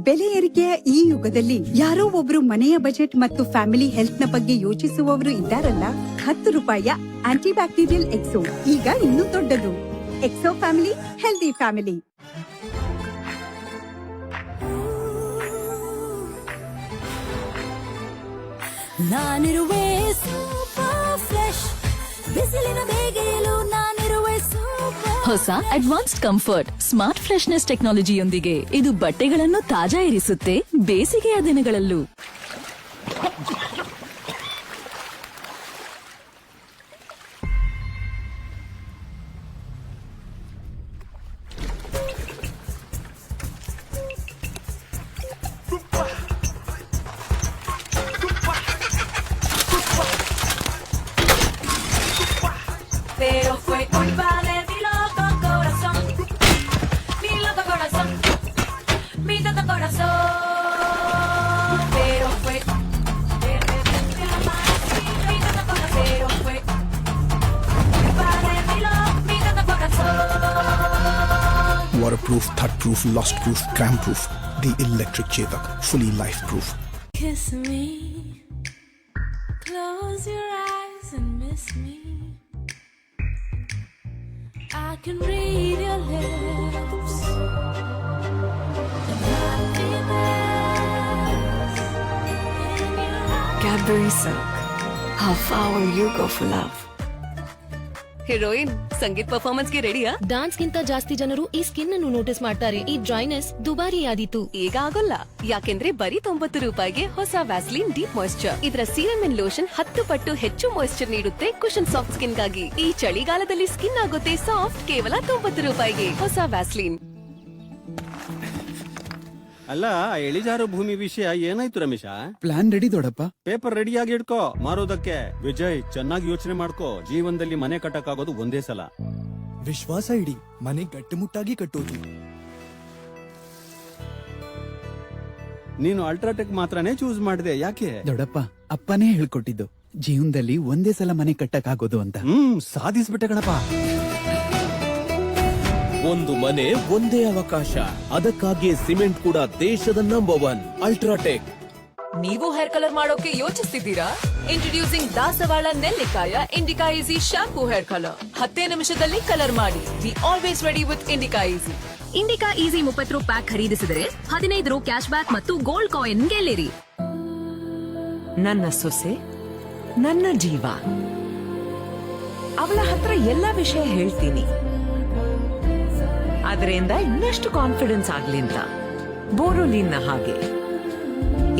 ಬೆಲೆ ಏರಿಕೆಯ ಈ ಯುಗದಲ್ಲಿ ಯಾರೋ ಒಬ್ರು ಮನೆಯ ಬಜೆಟ್ ಮತ್ತು ಫ್ಯಾಮಿಲಿ ಹೆಲ್ತ್ ನ ಬಗ್ಗೆ ಯೋಚಿಸುವವರು ಇದ್ದಾರಲ್ಲ. 10 ರೂಪಾಯಿಯ ಆಂಟಿ ಬ್ಯಾಕ್ಟೀರಿಯಲ್ ಎಕ್ಸೋ ಈಗ ಇನ್ನೂ ದೊಡ್ಡದು. Exo family, healthy family. ನಾನಿರುವೆ ಸೂಪರ್ ಫ್ರೆಶ್, ಬಿಸಿಲಿನ ಬೇಗೆಯಲು ನಾನಿರುವೆ ಸೂಪರ್. ಹೊಸ ಅಡ್ವಾನ್ಸ್ಡ್ ಕಂಫರ್ಟ್ ಸ್ಮಾರ್ಟ್ ಫ್ರೆಶ್ನೆಸ್ ಟೆಕ್ನಾಲಜಿಯೊಂದಿಗೆ ಇದು ಬಟ್ಟೆಗಳನ್ನು ತಾಜಾ ಇರಿಸುತ್ತೆ ಬೇಸಿಗೆಯ ದಿನಗಳಲ್ಲೂ. Pero fue culpa de mi loco corazón, mi loco corazón, mi tonto corazón. Pero fue de repente amanecí, mi tonto corazón. Pero fue culpa de mi tonto corazón. Waterproof, thud-proof, lost-proof, cramp-proof. The electric Chetak, fully life-proof. Kiss me, close your eyes and miss me. I can read your lips. Cadbury Silk. How far will you go for love? Heroine Sangeet performance ಗೆ ರೆಡಿಯಾ? Dance ಗಿಂತ ಜಾಸ್ತಿ ಜನರು ಈ skin ಅನ್ನು notice ಮಾಡ್ತಾರೆ. ಈ dryness ದುಬಾರಿಯಾದೀತು. ಈಗ ಆಗೋಲ್ಲ, ಯಾಕೆಂದ್ರೆ ಬರೀ 90 ರೂಪಾಯಿಗೆ ಹೊಸ ವ್ಯಾಸ್ಲಿನ್ ಡೀಪ್ ಮಾಯಿಶ್ಚರ್. ಇದರ ಸೀರಮ್ ಅಂಡ್ ಲೋಷನ್ 10 ಪಟ್ಟು ಹೆಚ್ಚು ಮಾಯಿಶ್ಚರ್ ನೀಡುತ್ತೆ ಕುಶನ್ ಸಾಫ್ಟ್ ಸ್ಕಿನ್ ಗಾಗಿ. ಈ ಚಳಿಗಾಲದಲ್ಲಿ ಸ್ಕಿನ್ ಆಗುತ್ತೆ ಸಾಫ್ಟ್ ಕೇವಲ 90 ರೂಪಾಯಿಗೆ. ಹೊಸ ವ್ಯಾಸ್ಲಿನ್. ಅಲ್ಲ, ಇಳಿಜಾರು ಭೂಮಿ ವಿಷಯ ಏನಾಯ್ತು ರಮೇಶ? ಪ್ಲಾನ್ ರೆಡಿ ದೊಡ್ಡಪ್ಪ. ಪೇಪರ್ ರೆಡಿಯಾಗಿ ಇಟ್ಕೋ ಮಾರೋದಕ್ಕೆ. ವಿಜಯ್, ಚೆನ್ನಾಗಿ ಯೋಚನೆ ಮಾಡ್ಕೋ. ಜೀವನದಲ್ಲಿ ಮನೆ ಕಟ್ಟಕ್ಕಾಗೋದು ಒಂದೇ ಸಲ. ವಿಶ್ವಾಸ ಇಡಿ, ಮನೆ ಗಟ್ಟಿಮುಟ್ಟಾಗಿ ಕಟ್ಟೋದು. ನೀನು ಅಲ್ಟ್ರಾಟೆಕ್ ಮಾತ್ರನೇ ಚೂಸ್ ಮಾಡಿದೆ, ಯಾಕೆ? ದೊಡ್ಡಪ್ಪ ಅಪ್ಪನೇ ಹೇಳ್ಕೊಟ್ಟಿದ್ದು ಜೀವನದಲ್ಲಿ ಒಂದೇ ಸಲ ಮನೆ ಕಟ್ಟಕ್ಕಾಗೋದು ಅಂತ. ಸಾಧಿಸ್ಬಿಟ್ಟೆ ಕಣಪ್ಪ. ಒಂದು ಮನೆ ಒಂದೇ ಅವಕಾಶ. ಅದಕ್ಕಾಗಿಯೇ ಸಿಮೆಂಟ್ ಕೂಡ ದೇಶದ ನಂಬರ್ 1 ಅಲ್ಟ್ರಾಟೆಕ್. ನೀವು ಹೇರ್ ಕಲರ್ ಮಾಡೋಕೆ ಯೋಚಿಸ್ತಿದ್ದೀರಾ? ಇಂಟ್ರೊಡ್ಯೂಸಿಂಗ್ ದಾಸವಾಳ ನೆಲ್ಲಿಕಾಯ Indica easy shampoo hair colour. 10 ನಿಮಿಷದಲ್ಲಿ ಕಲರ್ ಮಾಡಿ. We always ready with Indica easy. Indica easy 30 ರೂ ಪ್ಯಾಕ್ ಖರೀದಿಸಿದರೆ 15 ರೂ ಕ್ಯಾಶ್ ಬ್ಯಾಕ್ ಮತ್ತು ಗೋಲ್ಡ್ ಕಾಯಿನ್ ಗೆಲ್ಲಿರಿ. ನನ್ನ ಸೊಸೆ ನನ್ನ ಜೀವ. ಅವಳ ಹತ್ರ ಎಲ್ಲ ವಿಷಯ ಹೇಳ್ತೀನಿ, ಅದರಿಂದ ಇನ್ನಷ್ಟು ಕಾನ್ಫಿಡೆನ್ಸ್ ಆಗ್ಲಿ ಅಂತ. ಬೋರೋಲಿನ್ ಹಾಗೆ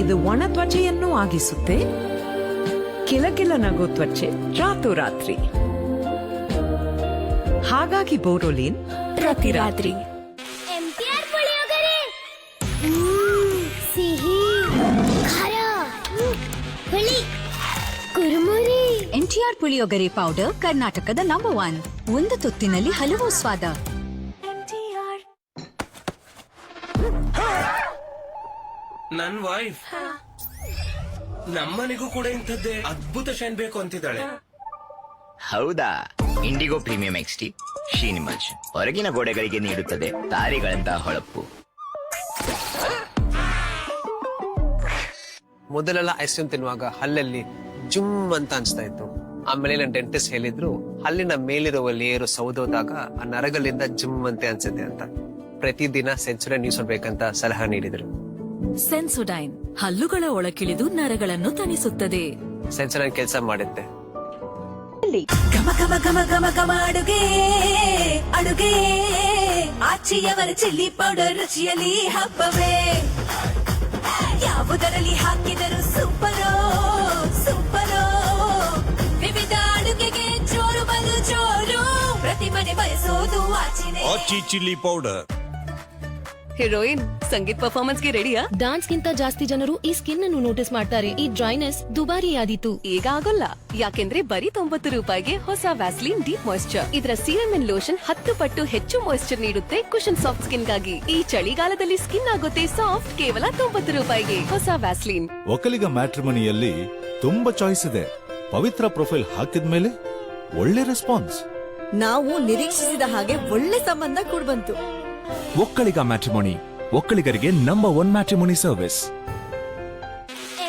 ಇದು ಒಣ ತ್ವಚೆಯನ್ನು ಆಗಿಸುತ್ತೆ, ಕಿಲಕಿಲ ನಗೋ ತ್ವಚೆ ರಾತ್ರೋರಾತ್ರಿ. ಹಾಗಾಗಿ ಬೋರೋಲಿನ್ ಪ್ರತಿ ರಾತ್ರಿ. MTR ಪುಳಿಯೋಗರೆ ಸಿಹಿ ಖಾರ ಹುಳಿ ಕುರುಮುರಿ. NTR ಪುಳಿಯೋಗರೆ ಪೌಡರ್ ಕರ್ನಾಟಕದ ನಂಬರ್ 1. ಒಂದು ತುತ್ತಿನಲ್ಲಿ ಹಲವು ಸ್ವಾದ. ನನ್ ವೈಫ್ ನಮ್ಮನೆಗೂ ಕೂಡ ಇಂಥದ್ದೇ ಅದ್ಭುತ ಶೈನ್ ಬೇಕು ಅಂತಿದ್ದಾಳೆ. ಹೌದಾ? ಇಂಡಿಗೋ ಪ್ರೀಮಿಯಂ ಎಕ್ಸ್ಟಿ ಶೀನ್ ಇಮಲ್ಷನ್ ಹೊರಗಿನ ಗೋಡೆಗಳಿಗೆ ನೀಡುತ್ತದೆ ತಾರೆಗಳಂತಹ ಹೊಳಪು. ಮೊದಲೆಲ್ಲ ಐಸ್ ಕ್ರೀಮ್ ತಿನ್ನುವಾಗ ಹಲ್ಲಲ್ಲಿ ಜುಮ್ ಅಂತ ಅನ್ಸ್ತಾ ಇತ್ತು. ಆಮೇಲೆ ನನ್ನ ಡೆಂಟಿಸ್ಟ್ ಹೇಳಿದ್ರು ಹಲ್ಲಿನ ಮೇಲಿರುವ ಲೇಯರು ಸೌದೋದಾಗ ಆ ನರಗಳಿಂದ ಜುಮ್ ಅಂತೆ ಅನ್ಸುತ್ತೆ ಅಂತ. ಪ್ರತಿದಿನ ಸೆನ್ಸೊಡೈನ್ ಯೂಸ್ ಮಾಡ್ಬೇಕಂತ ಸಲಹೆ ನೀಡಿದ್ರು. ಸೆನ್ಸೊಡೈನ್ ಹಲ್ಲುಗಳ ಒಳಕಿಳಿದು ನರಗಳನ್ನು ತಣಿಸುತ್ತದೆ. ಸೆನ್ಸೊಡೈನ್ ಕೆಲಸ ಮಾಡುತ್ತೆ. ಘಮ ಘಮ ಘಮ ಘಮ ಘಮ ಅಡುಗೆ ಅಡುಗೆ ಆಚಿಯವರ ಚಿಲ್ಲಿ ಪೌಡರ್ ರುಚಿಯಲ್ಲಿ ಹಬ್ಬವೇ. ಯಾವುದರಲ್ಲಿ ಹಾಕಿದರೂ ಸೂಪರೋ ಸೂಪರೋ. ವಿವಿಧ ಅಡುಗೆಗೆ ಜೋರು ಬಲು ಜೋರು. ಪ್ರತಿ ಮನೆ ಬಯಸೋದು ಆಚಿನೇ. ಆಚಿ ಚಿಲ್ಲಿ ಪೌಡರ್. ಹೀರೋಯಿನ್ ಸಂಗೀತ್ ಪರ್ಫಾರ್ಮೆನ್ಸ್ ಗೆ ರೆಡಿಯಾ? ಡಾನ್ಸ್ ಗಿಂತ ಜಾಸ್ತಿ ಜನರು ಈ ಸ್ಕಿನ್ ಅನ್ನು ನೋಟಿಸ್ ಮಾಡ್ತಾರೆ. ಈ ಡ್ರೈನೆಸ್ ದುಬಾರಿಯಾದೀತು. ಈಗ ಆಗೋಲ್ಲ, ಯಾಕೆಂದ್ರೆ ಬರೀ 90 ರೂಪಾಯಿಗೆ ಹೊಸ ವ್ಯಾಸ್ಲಿನ್ ಡೀಪ್ ಮಾಯಿಶ್ಚರ್. ಇದರ ಸೀರಮ್ ಅಂಡ್ ಲೋಷನ್ 10 ಪಟ್ಟು ಹೆಚ್ಚು ಮಾಯಿಶ್ಚರ್ ನೀಡುತ್ತೆ ಕುಶನ್ ಸಾಫ್ಟ್ ಸ್ಕಿನ್ ಗಾಗಿ. ಈ ಚಳಿಗಾಲದಲ್ಲಿ ಸ್ಕಿನ್ ಆಗುತ್ತೆ ಸಾಫ್ಟ್ ಕೇವಲ 90 ರೂಪಾಯಿಗೆ. ಹೊಸ ವ್ಯಾಸ್ಲಿನ್. ಒಕ್ಕಲಿಗ ಮ್ಯಾಟ್ರಿಮೋನಿಯಲ್ಲಿ ತುಂಬಾ ಚಾಯ್ಸ್ ಇದೆ. ಪವಿತ್ರ ಪ್ರೊಫೈಲ್ ಹಾಕಿದ್ಮೇಲೆ ಒಳ್ಳೆ ರೆಸ್ಪಾನ್ಸ್. ನಾವು ನಿರೀಕ್ಷಿಸಿದ ಹಾಗೆ ಒಳ್ಳೆ ಸಂಬಂಧ ಕೂಡ್ಬಂತು. ಒಕ್ಕಲಿಗ ಮ್ಯಾಟ್ರಿಮೋನಿ, ಒಕ್ಕಲಿಗರಿಗೆ number 1 matrimony service.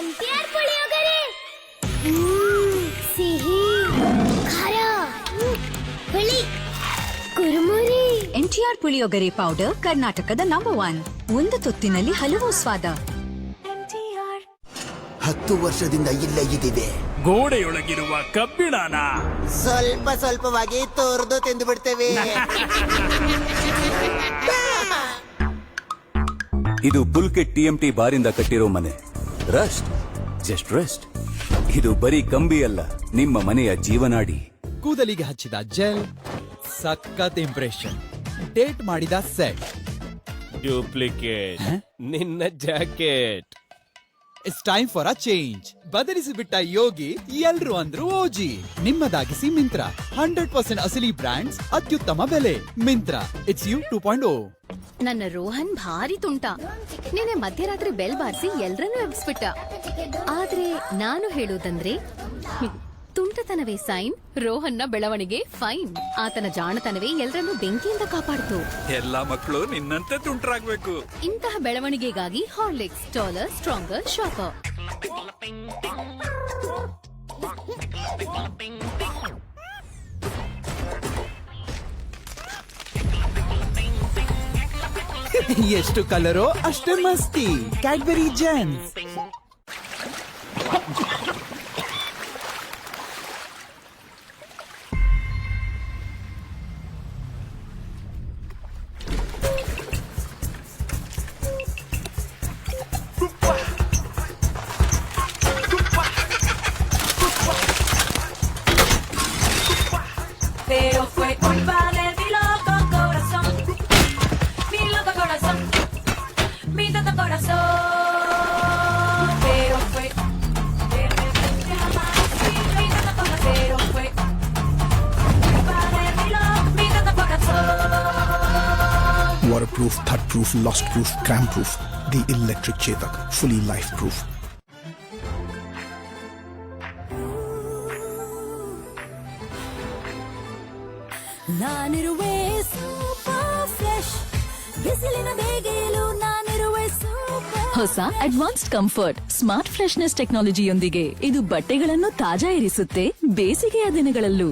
MTR puliyogare ಸಿಹಿ ಖಾರ ಹುಳಿ ಕುರುಮುರಿ. NTR ಪುಳಿಯೋಗರೆ ಪೌಡರ್ ಕರ್ನಾಟಕದ ನಂಬರ್ 1. ಒಂದು ತುತ್ತಿನಲ್ಲಿ ಹಲವು ಸ್ವಾದ. 10 ವರ್ಷದಿಂದ ಇಲ್ಲೇ ಇದ್ದೀವಿ. ಗೋಡೆಯೊಳಗಿರುವ ಕಬ್ಬಿಣನ ಸ್ವಲ್ಪವಾಗಿ ತೋರ್ದು ತಿಂದು ಬಿಡ್ತೇವೆ. ಇದು ಪುಲ್ಕೆಟ್ TMT ಬಾರಿಂದ ಕಟ್ಟಿರೋ ಮನೆ. Rust, just rest. ಇದು ಬರೀ ಕಂಬಿ ಅಲ್ಲ, ನಿಮ್ಮ ಮನೆಯ ಜೀವನಾಡಿ. ಕೂದಲಿಗೆ ಹಚ್ಚಿದ ಜೆಲ್, ಸಖತ್ ಇಂಪ್ರೆಷನ್. ಡೇಟ್ ಮಾಡಿದ ಸೆಟ್, ಡೂಪ್ಲಿಕೇಟ್ ನಿನ್ನ jacket. It's time for a change. ಬದಲಿಸಿಬಿಟ್ಟ ಯೋಗಿ, ಎಲ್ರು ಅಂದ್ರು ಓಜಿ. ನಿಮ್ಮದಾಗಿಸಿ ಮಿಂತ್ರ. 100% ಅಸಲಿ ಬ್ರ್ಯಾಂಡ್ಸ್, ಅತ್ಯುತ್ತಮ ಬೆಲೆ. Myntra, it's you 2.0. ನನ್ನ ರೋಹನ್ ಭಾರಿ ತುಂಟ. ನಿನ್ನೆ ಮಧ್ಯರಾತ್ರಿ ಬೆಲ್ ಬಾರಿಸಿ ಎಲ್ರನ್ನೂ ಎಬ್ಸ್ಬಿಟ್ಟ. ಆದ್ರೆ ನಾನು ಹೇಳೋದಂದ್ರೆ ತುಂಟತನವೇ ಸೈನ್, ರೋಹನ್ನ ಬೆಳವಣಿಗೆ ಫೈನ್. ಆತನ ಜಾಣತನವೇ ಎಲ್ರನ್ನೂ ಬೆಂಕಿಯಿಂದ ಕಾಪಾಡ್ತು. ಎಲ್ಲಾ ಮಕ್ಕಳು ನಿನ್ನಂತೆ ತುಂಟರಾಗ್ಬೇಕು. ಇಂತಹ ಬೆಳವಣಿಗೆಗಾಗಿ ಹಾರ್ಲಿಕ್ಸ್ ಟಾಲರ್ ಸ್ಟ್ರಾಂಗರ್ ಶಾಪರ್. ಎಷ್ಟು ಕಲರೋ ಅಷ್ಟೇ ಮಸ್ತಿ. Cadbury gents. Pero fue culpa de mi loco corazón, mi loco corazón, mi loco corazón. Pero fue de repente amanecí, mi loco corazón. Pero fue culpa de mi loco corazón. Waterproof, thud-proof, lost-proof, cramp-proof. The electric Chetak, fully life-proof. ಹೊಸ advanced comfort smart freshness ಟೆಕ್ನಾಲಜಿಯೊಂದಿಗೆ ಇದು ಬಟ್ಟೆಗಳನ್ನು ತಾಜಾ ಇರಿಸುತ್ತೆ ಬೇಸಿಗೆಯ ದಿನಗಳಲ್ಲೂ.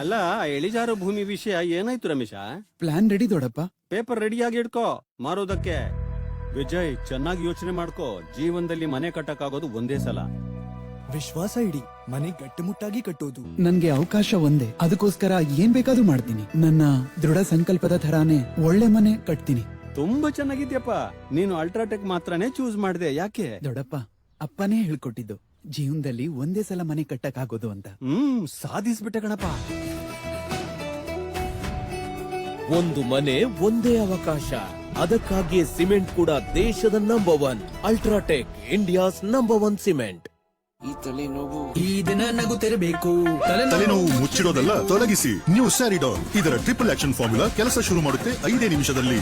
ಅಲ್ಲ ಇಳಿಜಾರು ಭೂಮಿ ವಿಷಯ ಏನಾಯ್ತು ರಮೇಶ? ಪ್ಲಾನ್ ರೆಡಿ ದೊಡ್ಡಪ್ಪ. ಪೇಪರ್ ರೆಡಿಯಾಗಿ ಇಟ್ಕೋ ಮಾರೋದಕ್ಕೆ. ವಿಜಯ್ ಚೆನ್ನಾಗಿ ಯೋಚನೆ ಮಾಡ್ಕೋ, ಜೀವನದಲ್ಲಿ ಮನೆ ಕಟ್ಟಕ್ಕಾಗೋದು ಒಂದೇ ಸಲ. ವಿಶ್ವಾಸ ಇಡಿ, ಮನೆ ಗಟ್ಟಿಮುಟ್ಟಾಗಿ ಕಟ್ಟೋದು. ನನ್ಗೆ ಅವಕಾಶ ಒಂದೇ, ಅದಕ್ಕೋಸ್ಕರ ಏನ್ ಬೇಕಾದ್ರೂ ಮಾಡ್ತೀನಿ. ನನ್ನ ದೃಢ ಸಂಕಲ್ಪದ ಥರಾನೇ ಒಳ್ಳೆ ಮನೆ ಕಟ್ತೀನಿ. ತುಂಬಾ ಚೆನ್ನಾಗಿದ್ಯಪ್ಪ. ನೀನು ಅಲ್ಟ್ರಾಟೆಕ್ ಮಾತ್ರನೇ ಚೂಸ್ ಮಾಡ್ದೆ, ಯಾಕೆ? ದೊಡ್ಡಪ್ಪ ಅಪ್ಪನೇ ಹೇಳ್ಕೊಟ್ಟಿದ್ದು ಜೀವನದಲ್ಲಿ ಒಂದೇ ಸಲ ಮನೆ ಕಟ್ಟಕ್ಕಾಗೋದು ಅಂತ. ಸಾಧಿಸ್ಬಿಟ್ಟೆ ಕಣಪ್ಪ. ಒಂದು ಮನೆ ಒಂದೇ ಅವಕಾಶ, ಅದಕ್ಕಾಗಿಯೇ ಸಿಮೆಂಟ್ ಕೂಡ ದೇಶದ number 1 UltraTech, India's number 1 cement. ಈ ದಿನ ನಗು ತೆರಬೇಕು, ತಲೆನೋವು ಮುಚ್ಚಿಡೋದಲ್ಲ, ತೊಲಗಿಸಿ. New Saridon. ಇದರ ಟ್ರಿಪಲ್ ಆಕ್ಷನ್ ಫಾರ್ಮುಲಾ ಕೆಲಸ ಶುರು ಮಾಡುತ್ತೆ 5 ನಿಮಿಷದಲ್ಲಿ.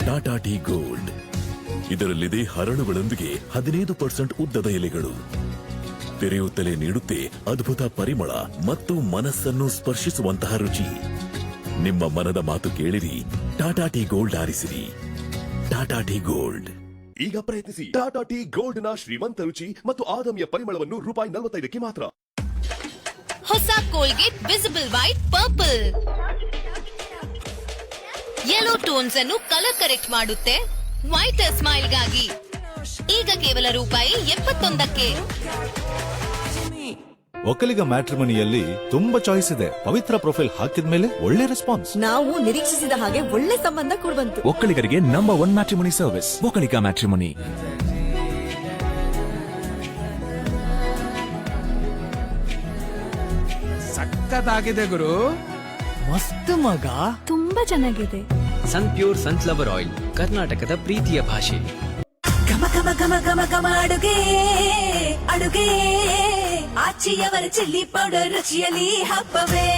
Tata Tea gold. ಇದರಲ್ಲಿದೆ ಹರಳುಗಳೊಂದಿಗೆ 15% ಉದ್ದದ ಎಲೆಗಳು. ತೆರೆಯುತ್ತಲೇ ನೀಡುತ್ತೆ ಅದ್ಭುತ ಪರಿಮಳ ಮತ್ತು ಮನಸ್ಸನ್ನು ಸ್ಪರ್ಶಿಸುವಂತಹ ರುಚಿ. ನಿಮ್ಮ ಮನದ ಮಾತು ಕೇಳಿರಿ, ಟಾಟಾ ಟೀ ಗೋಲ್ಡ್ ಆರಿಸಿರಿ. Tata Tea Gold. ಈಗ ಪ್ರಯತ್ನಿಸಿ ಟಾಟಾ ಟೀ ಗೋಲ್ಡ್ ನ ಶ್ರೀಮಂತ ರುಚಿ ಮತ್ತು ಆದಮ್ಯ ಪರಿಮಳವನ್ನು ₹45ಕ್ಕೆ ಮಾತ್ರ. ಹೊಸ Colgate visible white purple yellow tones ಅನ್ನು ಕಲರ್ ಕರೆಕ್ಟ್ ಮಾಡುತ್ತೆ ವೈಟರ್ ಸ್ಮೈಲ್ ಗಾಗಿ. ಈಗ ಕೇವಲ ₹71ಕ್ಕೆ. ಒಕ್ಕಲಿಗ ಮ್ಯಾಟ್ರಿಮನಿಯಲ್ಲಿ ತುಂಬಾ ಚಾಯ್ಸ್ ಇದೆ. ಪವಿತ್ರ ಪ್ರೊಫೈಲ್ ಹಾಕಿದ್ಮೇಲೆ ಒಳ್ಳೆ ರೆಸ್ಪಾನ್ಸ್. ನಾವು ನಿರೀಕ್ಷಿಸಿದ ಹಾಗೆ ಒಳ್ಳೆ ಸಂಬಂಧ ಕೂಡ್ಬಂತು. ಒಕ್ಕಲಿಗರಿಗೆ number 1 matrimony service, Okkaliga matrimony. ಸಖತ್ತಾಗಿದೆ ಗುರು. ಮಸ್ತ್ ಮಗ. ತುಂಬಾ ಚೆನ್ನಾಗಿದೆ. ಸನ್ ಪ್ಯೂರ್ ಸನ್ಫ್ಲವರ್ ಆಯಿಲ್, ಕರ್ನಾಟಕದ ಪ್ರೀತಿಯ ಭಾಷೆ. ಘಮ ಘಮ ಘಮ ಘಮ ಘಮ ಅಡುಗೆ ಅಡುಗೆ ಆಚಿಯವರ ಚಿಲ್ಲಿ ಪೌಡರ್ ರುಚಿಯಲ್ಲಿ ಹಬ್ಬವೇ.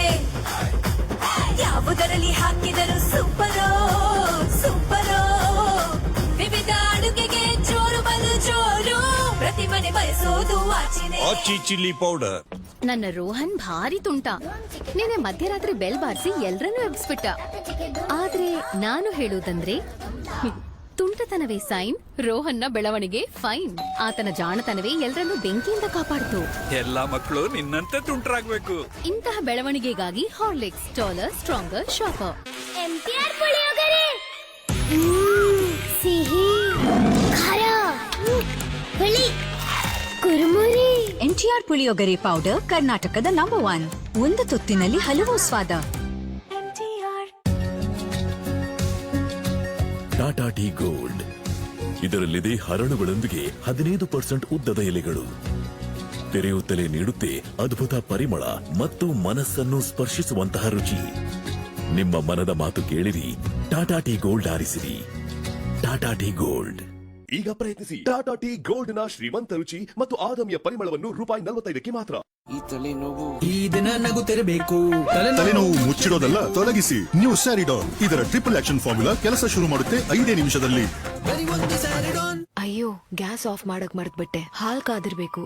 ಯಾವುದರಲ್ಲಿ ಹಾಕಿದರೂ ಸೂಪರೋ ಸೂಪರೋ. ವಿವಿಧ ಅಡುಗೆಗೆ ಜೋರು ಬಲು ಜೋರು. ಪ್ರತಿ ಮನೆ ಬಯಸೋದು ಆಚಿ ಚಿಲ್ಲಿ ಪೌಡರ್. ನನ್ನ ರೋಹನ್ ಭಾರಿ ತುಂಟ. ನಿನ್ನೆ ಮಧ್ಯರಾತ್ರಿ ಬೆಲ್ ಬಾರಿಸಿ ಎಲ್ರನ್ನೂ ಎಬ್ಬಿಸ್ಬಿಟ್ಟ. ಆದ್ರೆ ನಾನು ಹೇಳುವುದಂದ್ರೆ ತುಂಟತನವೇ ಸೈನ್, ರೋಹನ್ನ ಬೆಳವಣಿಗೆ ಫೈನ್. ಆತನ ಜಾಣತನವೇ ಎಲ್ರನ್ನೂ ಬೆಂಕಿಯಿಂದ ಕಾಪಾಡ್ತು. ಎಲ್ಲಾ ಮಕ್ಕಳು ನಿನ್ನಂತೆ ತುಂಟರಾಗ್ಬೇಕು. ಇಂತಹ ಬೆಳವಣಿಗೆಗಾಗಿ Horlicks taller stronger sharper. MTR puliyogare. ಸಿಹಿ, ಖಾರ, ಹುಳಿ, ಕುರುಮುರಿ. NTR ಪುಳಿಯೋಗರೆ ಪೌಡರ್ ಕರ್ನಾಟಕದ ನಂಬರ್ 1. ಒಂದು ತುತ್ತಿನಲ್ಲಿ ಹಲವು ಸ್ವಾದ. Tata Tea gold. ಇದರಲ್ಲಿದೆ ಹರಳುಗಳೊಂದಿಗೆ 15% ಉದ್ದದ ಎಲೆಗಳು. ತೆರೆಯುತ್ತಲೇ ನೀಡುತ್ತೆ ಅದ್ಭುತ ಪರಿಮಳ ಮತ್ತು ಮನಸ್ಸನ್ನು ಸ್ಪರ್ಶಿಸುವಂತಹ ರುಚಿ. ನಿಮ್ಮ ಮನದ ಮಾತು ಕೇಳಿರಿ, ಟಾಟಾ ಟೀ ಗೋಲ್ಡ್ ಆರಿಸಿರಿ. Tata Tea Gold. ಈಗ ಪ್ರಯತ್ನಿಸಿ ಟಾಟಾ ಟೀ ಗೋಲ್ಡ್ ನ ಶ್ರೀಮಂತ ರುಚಿ ಮತ್ತು ಆದಮ್ಯ ಪರಿಮಳವನ್ನು ₹45ಕ್ಕೆ ಮಾತ್ರ. ಈ ದಿನ ನಗು ತೆರಬೇಕು, ತಲೆನೋವು ಮುಚ್ಚಿಡೋದಲ್ಲ, ತೊಲಗಿಸಿ. New Saridon. ಇದರ ಟ್ರಿಪಲ್ ಆಕ್ಷನ್ ಫಾರ್ಮುಲಾ ಕೆಲಸ ಶುರು ಮಾಡುತ್ತೆ 5 ನಿಮಿಷದಲ್ಲಿ. ಅಯ್ಯೋ, ಗ್ಯಾಸ್ ಆಫ್ ಮಾಡಕ್ ಮರ್ತ್ಬಿಟ್ಟೆ. ಹಾಲ್ ಕಾದಿರ್ಬೇಕು.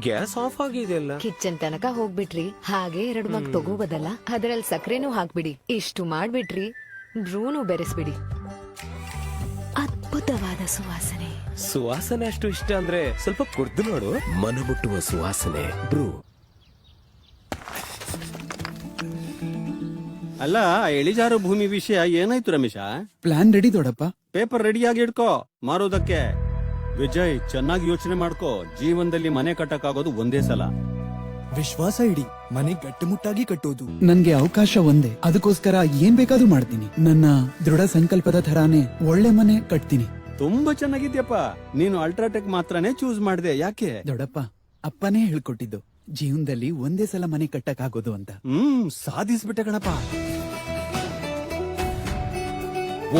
ಗ್ಯಾಸ್ ಆಫ್ ಆಗಿದೆಯಲ್ಲ. ಕಿಚನ್ ತನಕ ಹೋಗ್ಬಿಟ್ರಿ, ಹಾಗೆ 2 ಮಗ್ ತಗೋಬೋದಲ್ಲ. ಅದ್ರಲ್ಲಿ ಸಕ್ಕರೆನೂ ಹಾಕ್ಬಿಡಿ. ಇಷ್ಟು ಮಾಡ್ಬಿಟ್ರಿ, ಬ್ರೂನು ಬೆರೆಸ್ಬಿಡಿ. ಅದ್ಭುತವಾದ ಸುವಾಸನೆ. ಸುವಾಸನೆ ಅಷ್ಟು ಇಷ್ಟ ಅಂದ್ರೆ ಸ್ವಲ್ಪ ಕುಡ್ದು ನೋಡು. ಮನಮುಟ್ಟುವ ಸುವಾಸನೆ ಬ್ರೂ. ಅಲ್ಲ ಇಳಿಜಾರು ಭೂಮಿ ವಿಷಯ ಏನಾಯ್ತು ರಮೇಶ? ಪ್ಲಾನ್ ರೆಡಿ ದೊಡ್ಡಪ್ಪ. ಪೇಪರ್ ರೆಡಿಯಾಗಿ ಇಟ್ಕೋ ಮಾರೋದಕ್ಕೆ. ವಿಜಯ್ ಚೆನ್ನಾಗಿ ಯೋಚನೆ ಮಾಡ್ಕೋ, ಜೀವನದಲ್ಲಿ ಮನೆ ಕಟ್ಟಕ್ಕಾಗೋದು ಒಂದೇ ಸಲ. ವಿಶ್ವಾಸ ಇಡಿ, ಮನೆ ಗಟ್ಟಿಮುಟ್ಟಾಗಿ ಕಟ್ಟೋದು. ನನ್ಗೆ ಅವಕಾಶ ಒಂದೇ, ಅದಕ್ಕೋಸ್ಕರ ಏನ್ ಬೇಕಾದ್ರೂ ಮಾಡ್ತೀನಿ. ನನ್ನ ದೃಢ ಸಂಕಲ್ಪದ ಥರಾನೇ ಒಳ್ಳೆ ಮನೆ ಕಟ್ತೀನಿ. ತುಂಬಾ ಚೆನ್ನಾಗಿದ್ಯಪ್ಪ. ನೀನು ಅಲ್ಟ್ರಾಟೆಕ್ ಮಾತ್ರನೇ ಚೂಸ್ ಮಾಡ್ದೆ, ಯಾಕೆ? ದೊಡ್ಡಪ್ಪ ಅಪ್ಪನೇ ಹೇಳ್ಕೊಟ್ಟಿದ್ದು ಜೀವನದಲ್ಲಿ ಒಂದೇ ಸಲ ಮನೆ ಕಟ್ಟಕ್ಕಾಗೋದು ಅಂತ. ಸಾಧಿಸ್ಬಿಟ್ಟೆ ಕಣಪ್ಪ.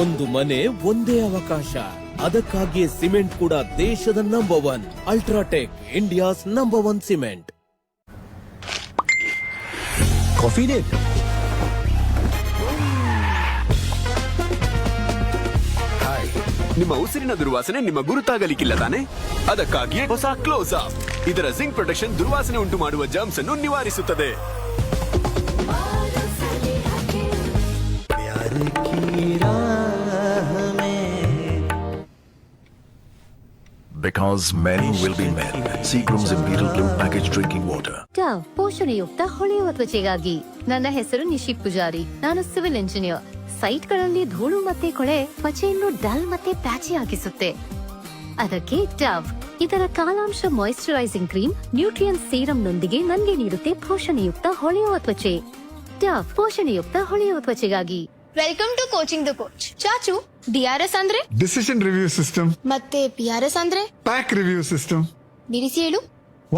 ಒಂದು ಮನೆ ಒಂದೇ ಅವಕಾಶ, ಅದಕ್ಕಾಗಿಯೇ ಸಿಮೆಂಟ್ ಕೂಡ ದೇಶದ number 1 UltraTech, India's number 1 cement. Coffee day. ನಿಮ್ಮ ಉಸಿರಿನ ದುರ್ವಾಸನೆ ನಿಮ್ಮ ಗುರುತಾಗಲಿಕ್ಕಿಲ್ಲ ತಾನೆ? ಅದಕ್ಕಾಗಿಯೇ ಹೊಸ ಕ್ಲೋಸ್ ಅಪ್. ಇದರ ಜಿಂಕ್ ಪ್ರೊಟೆಕ್ಷನ್ ದುರ್ವಾಸನೆ ಉಂಟು ಮಾಡುವ ಜರ್ಮ್ಸ್ ಅನ್ನು ನಿವಾರಿಸುತ್ತದೆ. Because many will be men. Seagram's Imperial Blue Packaged Drinking Water. ಡವ್ ಪೋಷಣೆಯುಕ್ತ ಹೊಳೆಯುವ ತ್ವಚೆಗಾಗಿ. ನನ್ನ ಹೆಸರು ನಿಶಿತ್ ಪೂಜಾರಿ. ನಾನು ಸಿವಿಲ್ ಇಂಜಿನಿಯರ್. ಸೈಟ್ಗಳಲ್ಲಿ ಧೂಳು ಮತ್ತೆ ಕೊಳೆ ತ್ವಚೆಯನ್ನು ಡಲ್ ಮತ್ತೆ ಪ್ಯಾಚಿ ಆಗಿಸುತ್ತೆ. ಅದಕ್ಕೆ ಡವ್ ಇದರ ಕಾಲಾಂಶ ಮಾಯಿಶ್ಚರೈಸಿಂಗ್ ಕ್ರೀಮ್ ನ್ಯೂಟ್ರಿಯನ್ ಸೀರಮ್ ನೊಂದಿಗೆ ನನಗೆ ನೀಡುತ್ತೆ ಪೋಷಣೆಯುಕ್ತ ಹೊಳೆಯುವ ತ್ವಚೆ. ಡವ್ ಪೋಷಣೆಯುಕ್ತ ಹೊಳೆಯುವ ತ್ವಚೆಗಾಗಿ. Welcome to coaching the coach. ಚಾಚು, ಡಿಆರ್ಎಸ್ ಅಂದ್ರೆ ಡಿಸಿಷನ್ ರಿವ್ಯೂ ಸಿಸ್ಟಮ್. ಮತ್ತೆ ಪಿಆರ್ಎಸ್ ಅಂದ್ರೆ ಪ್ಯಾಕ್ ರಿವ್ಯೂ ಸಿಸ್ಟಮ್. ಬಿಡಿಸಿ ಹೇಳು.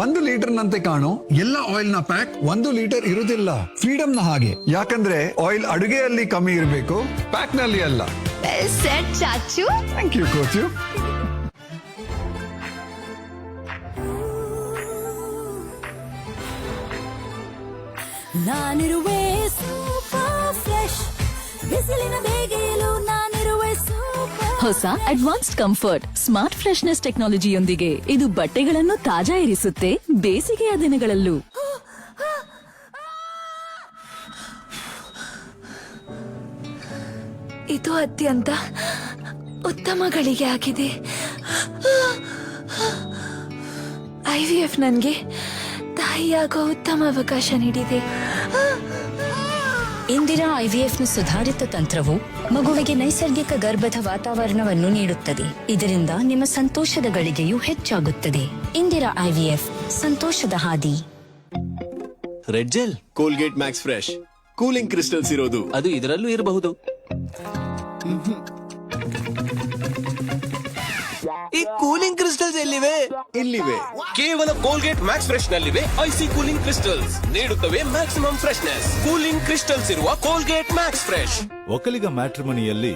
1 ಲೀಟರ್ ನಂತೆ ಕಾಣೋ ಎಲ್ಲ ಆಯಿಲ್ ನ ಪ್ಯಾಕ್ 1 ಲೀಟರ್ ಇರುವುದಿಲ್ಲ. ಫ್ರೀಡಮ್ ನ ಹಾಗೆ, ಯಾಕಂದ್ರೆ ಆಯಿಲ್ ಅಡುಗೆಯಲ್ಲಿ ಕಮ್ಮಿ ಇರಬೇಕು, ಪ್ಯಾಕ್ ನಲ್ಲಿ ಅಲ್ಲ. ವೆಲ್ ಸೆಡ್ ಚಾಚು. Thank you coach. ನಾನಿರುವೆ ಸೂಪರ್ ಫ್ರೆಶ್, ಬಿಸಿಲಿನ ಬೇಗೆಯಲು ನಾನಿರುವೆ ಸೂಪರ್. ಹೊಸ ಅಡ್ವಾನ್ಸ್ಡ್ ಕಂಫರ್ಟ್ ಸ್ಮಾರ್ಟ್ ಫ್ರೆಶ್ನೆಸ್ ಟೆಕ್ನಾಲಜಿಯೊಂದಿಗೆ ಇದು ಬಟ್ಟೆಗಳನ್ನು ತಾಜಾ ಇರಿಸುತ್ತೆ ಬೇಸಿಗೆಯ ದಿನಗಳಲ್ಲೂ. ಇದು ಅತ್ಯಂತ ಉತ್ತಮ ಗಳಿಗೆ ಆಗಿದೆ. IVF ನನಗೆ ತಾಯಿಯಾಗೋ ಉತ್ತಮ ಅವಕಾಶ ನೀಡಿದೆ. ಇಂದಿರಾ ಐವಿಎಫ್ನ ಸುಧಾರಿತ ತಂತ್ರವು ಮಗುವಿಗೆ ನೈಸರ್ಗಿಕ ಗರ್ಭದ ವಾತಾವರಣವನ್ನು ನೀಡುತ್ತದೆ. ಇದರಿಂದ ನಿಮ್ಮ ಸಂತೋಷದ ಗಳಿಗೆಯೂ ಹೆಚ್ಚಾಗುತ್ತದೆ. ಇಂದಿರಾ IVF, ಸಂತೋಷದ ಹಾದಿ. Red gel, Colgate Max fresh, cooling crystals ಇರೋದು. ಅದು ಇದರಲ್ಲೂ ಇರಬಹುದು. ಈ ಕೂಲಿಂಗ್ ಕ್ರಿಸ್ಟಲ್ಸ್ ಎಲ್ಲಿವೆ? ಇಲ್ಲಿವೆ. ಕೇವಲ ಕೋಲ್ಗೇಟ್ ಮ್ಯಾಕ್ಸ್ ಫ್ರೆಶ್ ನಲ್ಲಿವೆ ಐಸಿ ಕೂಲಿಂಗ್ ಕ್ರಿಸ್ಟಲ್ಸ್. ನೀಡುತ್ತವೆ ಮ್ಯಾಕ್ಸಿಮಮ್ ಫ್ರೆಶ್ನೆಸ್. ಕೂಲಿಂಗ್ ಕ್ರಿಸ್ಟಲ್ಸ್ ಇರುವ ಕೋಲ್ಗೇಟ್ ಮ್ಯಾಕ್ಸ್ ಫ್ರೆಶ್. ಒಕ್ಕಲಿಗ ಮ್ಯಾಟ್ರಿಮನಿಯಲ್ಲಿ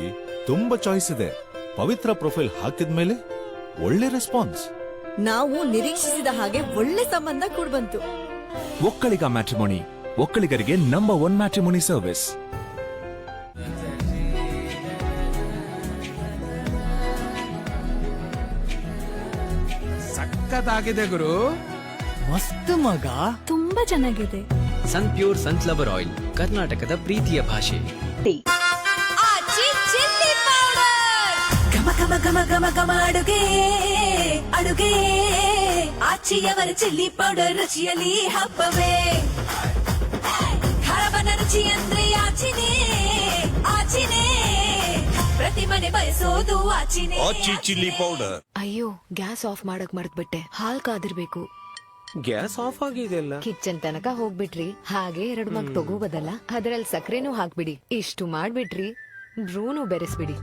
ತುಂಬಾ ಚಾಯ್ಸ್ ಇದೆ. ಪವಿತ್ರ ಪ್ರೊಫೈಲ್ ಹಾಕಿದ್ಮೇಲೆ ಒಳ್ಳೆ ರೆಸ್ಪಾನ್ಸ್. ನಾವು ನಿರೀಕ್ಷಿಸಿದ ಹಾಗೆ ಒಳ್ಳೆ ಸಂಬಂಧ ಕೂಡ್ಬಂತು. ಒಕ್ಕಲಿಗ ಮ್ಯಾಟ್ರಿಮೋನಿ, ಒಕ್ಕಲಿಗರಿಗೆ ನಂಬರ್ 1 ಮ್ಯಾಟ್ರಿಮೋನಿ ಸರ್ವಿಸ್. ಸಖತ್ತಾಗಿದೆ ಗುರು. ಮಸ್ತ್ ಮಗ. ತುಂಬಾ ಚೆನ್ನಾಗಿದೆ. ಸನ್ ಪ್ಯೂರ್ ಸನ್ಫ್ಲವರ್ ಆಯಿಲ್, ಕರ್ನಾಟಕದ ಪ್ರೀತಿಯ ಭಾಷೆ. ಘಮ ಘಮ ಘಮ ಘಮ ಘಮ ಅಡುಗೆ ಅಡುಗೆ ಆಚಿಯವರ ಚಿಲ್ಲಿ ಪೌಡರ್ ರುಚಿಯಲ್ಲಿ ಹಬ್ಬವೇ. ಖಾರವನ ರುಚಿ ಅಂದ್ರೆ ಆಚಿನೇ ಆಚಿನೇ, ಪ್ರತಿ ಮನೆ ಬಯಸೋದು ಆಚಿನೇ. Chilli powder. ಅಯ್ಯೋ, ಗ್ಯಾಸ್ ಆಫ್ ಮಾಡಕ್ ಮರ್ತ್ಬಿಟ್ಟೆ. ಹಾಲ್ ಕಾದಿರ್ಬೇಕು. ಗ್ಯಾಸ್ ಆಫ್ ಆಗಿದೆಯಲ್ಲ. ಕಿಚನ್ ತನಕ ಹೋಗ್ಬಿಟ್ರಿ, ಹಾಗೆ 2 ಮಗ್ ತಗೋಬೋದಲ್ಲ. ಅದ್ರಲ್ಲಿ ಸಕ್ಕರೆನೂ ಹಾಕ್ಬಿಡಿ. ಇಷ್ಟು ಮಾಡ್ಬಿಟ್ರಿ, ಬ್ರೂನು ಬೆರೆಸ್ಬಿಡಿ.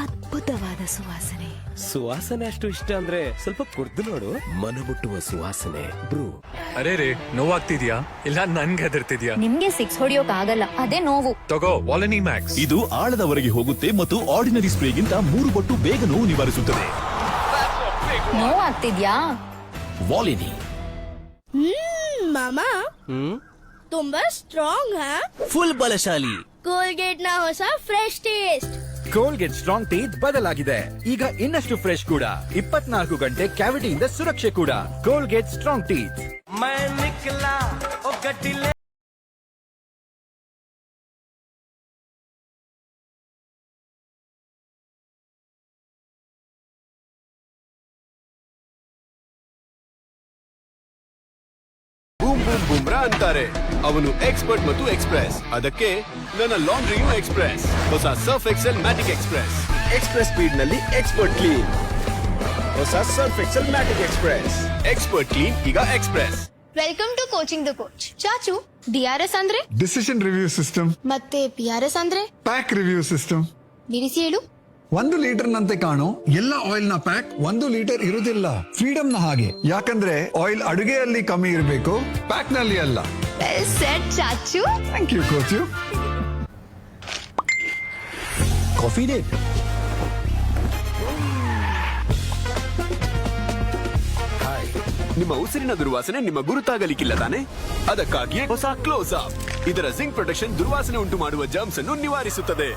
ಅದ್ಭುತವಾದ ಸುವಾಸನೆ. ಸುವಾಸನೆ ಅಷ್ಟು ಇಷ್ಟ ಅಂದ್ರೆ ಸ್ವಲ್ಪ ಕುರ್ದು ನೋಡು. ಮನಮುಟ್ಟುವ ಸುವಾಸನೆ ಬ್ರೂ. ಅರೆ ರೇ, ನೋವಾಗ್ತಿದ್ಯಾ? ಇಲ್ಲ ನನ್ಗೆ ಹೆದರ್ತಿದ್ಯಾ? ನಿಮ್ಗೆ 6 ಹೊಡಿಯೋಕ್ ಆಗಲ್ಲ, ಅದೇ ನೋವು. ತಗೋ ವಾಲನಿ ಮ್ಯಾಕ್ಸ್. ಇದು ಆಳದವರೆಗೆ ಹೋಗುತ್ತೆ ಮತ್ತು ಆರ್ಡಿನರಿ ಸ್ಪ್ರೇಗಿಂತ 3 ಪಟ್ಟು ಬೇಗ ನೋವು ನಿವಾರಿಸುತ್ತದೆ. ನೋವಾಗ್ತಿದ್ಯಾ? ವಾಲಿನಿ. ಮಾಮ ತುಂಬಾ ಸ್ಟ್ರಾಂಗ್. ಫುಲ್ ಬಲಶಾಲಿ. ಕೋಲ್ಗೇಟ್ ನ ಹೊಸ fresh taste. Colgate strong teeth ಬದಲಾಗಿದೆ. ಈಗ ಇನ್ನಷ್ಟು ಫ್ರೆಶ್ ಕೂಡ. 24 ಗಂಟೆ ಕ್ಯಾವಿಟಿಯಿಂದ ಸುರಕ್ಷೆ ಕೂಡ. Colgate strong teeth. Boom boom Bumrah ಅಂತಾರೆ. ಅವನು ಎಕ್ಸ್ಪರ್ಟ್ ಮತ್ತು ಎಕ್ಸ್ಪ್ರೆಸ್. ಅದಕ್ಕೆ ನನ್ನ ಲಾಂಡ್ರಿಯೂ ಎಕ್ಸ್ಪ್ರೆಸ್. ಹೊಸ Surf Excel Matic express. Express speed ನಲ್ಲಿ ಎಕ್ಸ್ಪರ್ಟ್ ಕ್ಲೀನ್. ಹೊಸ Surf Excel Matic express. Expert clean ಈಗ express. Welcome to coaching the coach. ಚಾಚು, ಡಿಆರ್ಎಸ್ ಅಂದ್ರೆ ಡಿಸಿಷನ್ ರಿವ್ಯೂ ಸಿಸ್ಟಮ್. ಮತ್ತೆ ಪಿಆರ್ಎಸ್ ಅಂದ್ರೆ ಪ್ಯಾಕ್ ರಿವ್ಯೂ ಸಿಸ್ಟಮ್. ಬಿಡಿಸಿ ಹೇಳು. 1 ಲೀಟರ್ ನಂತೆ ಕಾಣೋ ಎಲ್ಲ ಆಯಿಲ್ ನ ಪ್ಯಾಕ್ 1 ಲೀಟರ್ ಇರುವುದಿಲ್ಲ. ಫ್ರೀಡಮ್ ನ ಹಾಗೆ, ಯಾಕಂದ್ರೆ ಆಯಿಲ್ ಅಡುಗೆಯಲ್ಲಿ ಕಮ್ಮಿ ಇರಬೇಕು, ಪ್ಯಾಕ್ ನಲ್ಲಿ ಅಲ್ಲ. ವೆಲ್ ಸೆಡ್ ಚಾಚು. ಥ್ಯಾಂಕ್ ಯು ಕೋಚು. Coffee day. ನಿಮ್ಮ ಉಸಿರಿನ ದುರ್ವಾಸನೆ ನಿಮ್ಮ ಗುರುತಾಗಲಿಕ್ಕಿಲ್ಲ ತಾನೆ? ಅದಕ್ಕಾಗಿಯೇ ಹೊಸ ಕ್ಲೋಸ್ ಅಪ್. ಇದರ ಜಿಂಕ್ ಪ್ರೊಟೆಕ್ಷನ್ ದುರ್ವಾಸನೆ ಉಂಟು ಮಾಡುವ ಜರ್ಮ್ಸ್ ಅನ್ನು ನಿವಾರಿಸುತ್ತದೆ.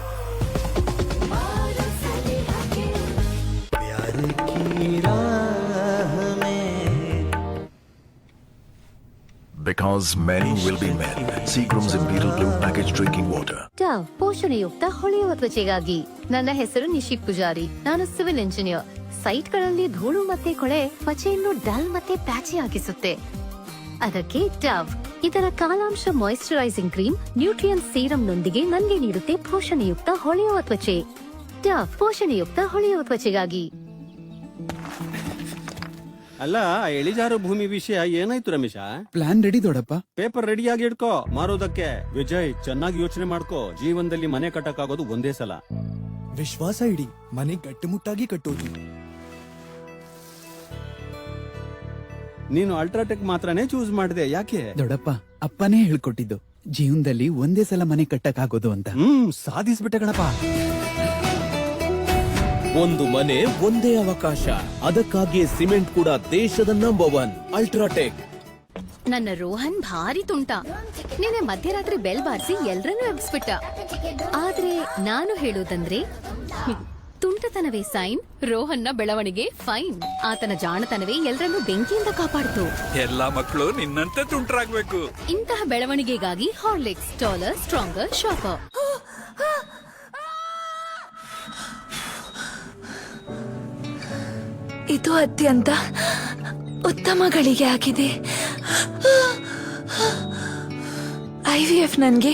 because many will be men. Seagram's Imperial Blue packaged drinking water. ಡವ್ ಪೋಷಣೆಯುಕ್ತ ಹೊಳೆಯುವ ತ್ವಚೆಗಾಗಿ. ನನ್ನ ಹೆಸರು ನಿಶಿ ಪೂಜಾರಿ, ನಾನು ಸಿವಿಲ್ ಇಂಜಿನಿಯರ್. ಸೈಟ್ಗಳಲ್ಲಿ ಧೂಳು ಮತ್ತೆ ಕೊಳೆ ತ್ವಚೆಯನ್ನು ಡಲ್ ಮತ್ತೆ ಪ್ಯಾಚಿ ಆಗಿಸುತ್ತೆ. ಅದಕ್ಕೆ ಡವ್ ಇದರ ಕಾಲಾಂಶ ಮಾಯಿಶ್ಚರೈಸಿಂಗ್ ಕ್ರೀಮ್ ನ್ಯೂಟ್ರಿಯನ್ ಸೀರಮ್ನೊಂದಿಗೆ ನನಗೆ ನೀಡುತ್ತೆ ಪೋಷಣೆಯುಕ್ತ ಹೊಳೆಯುವ ತ್ವಚೆ. ಡವ್ ಪೋಷಣೆಯುಕ್ತ ಹೊಳೆಯುವ ತ್ವಚೆಗಾಗಿ. ಅಲ್ಲ ಇಳಿಜಾರು ಭೂಮಿ ವಿಷಯ ಏನಾಯ್ತು ರಮೇಶ? ಪ್ಲಾನ್ ರೆಡಿ ದೊಡ್ಡಪ್ಪ. ಪೇಪರ್ ರೆಡಿಯಾಗಿ ಇಟ್ಕೋ ಮಾರೋದಕ್ಕೆ. ವಿಜಯ್ ಚೆನ್ನಾಗಿ ಯೋಚನೆ ಮಾಡ್ಕೋ. ಜೀವನದಲ್ಲಿ ಮನೆ ಕಟ್ಟಕ್ಕಾಗೋದು ಒಂದೇ ಸಲ. ವಿಶ್ವಾಸ ಇಡಿ, ಮನೆ ಗಟ್ಟಿಮುಟ್ಟಾಗಿ ಕಟ್ಟೋದು. ನೀನು ಅಲ್ಟ್ರಾಟೆಕ್ ಮಾತ್ರನೇ ಚೂಸ್ ಮಾಡಿದೆ, ಯಾಕೆ? ದೊಡ್ಡಪ್ಪ ಅಪ್ಪನೇ ಹೇಳ್ಕೊಟ್ಟಿದ್ದು ಜೀವನದಲ್ಲಿ ಒಂದೇ ಸಲ ಮನೆ ಕಟ್ಟಕ್ಕಾಗೋದು ಅಂತ. ಸಾಧಿಸ್ಬಿಟ್ಟೆ ಗಣಪ. ಒಂದು ಮನೆ ಒಂದೇ ಅವಕಾಶ, ಅದಕ್ಕಾಗಿಯೇ ಸಿಮೆಂಟ್ ಕೂಡ ದೇಶದ ನಂಬರ್ 1 ಅಲ್ಟ್ರಾಟೆಕ್. ನನ್ನ ರೋಹನ್ ಭಾರಿ ತುಂಟ. ನಿನ್ನೆ ಮಧ್ಯರಾತ್ರಿ ಬೆಲ್ ಬಾರಿಸಿ ಎಲ್ರನ್ನೂ ಎಬ್ಬಿಸ್ಬಿಟ್ಟ. ಆದ್ರೆ ನಾನು ಹೇಳೋದಂದ್ರೆ ತುಂಟತನವೇ ಸೈನ್, ರೋಹನ್ನ ಬೆಳವಣಿಗೆ ಫೈನ್. ಆತನ ಜಾಣತನವೇ ಎಲ್ರನ್ನೂ ಬೆಂಕಿಯಿಂದ ಕಾಪಾಡ್ತು. ಎಲ್ಲಾ ಮಕ್ಕಳು ನಿನ್ನಂತೆ ತುಂಟರಾಗ್ಬೇಕು. ಇಂತಹ ಬೆಳವಣಿಗೆಗಾಗಿ ಹಾರ್ಲಿಕ್ಸ್ ಟಾಲರ್, ಸ್ಟ್ರಾಂಗರ್, ಶಾರ್ಪರ್. ಇದು ಅತ್ಯಂತ ಉತ್ತಮ ಗಳಿಗೆ ಆಗಿದೆ. IVF ನನಗೆ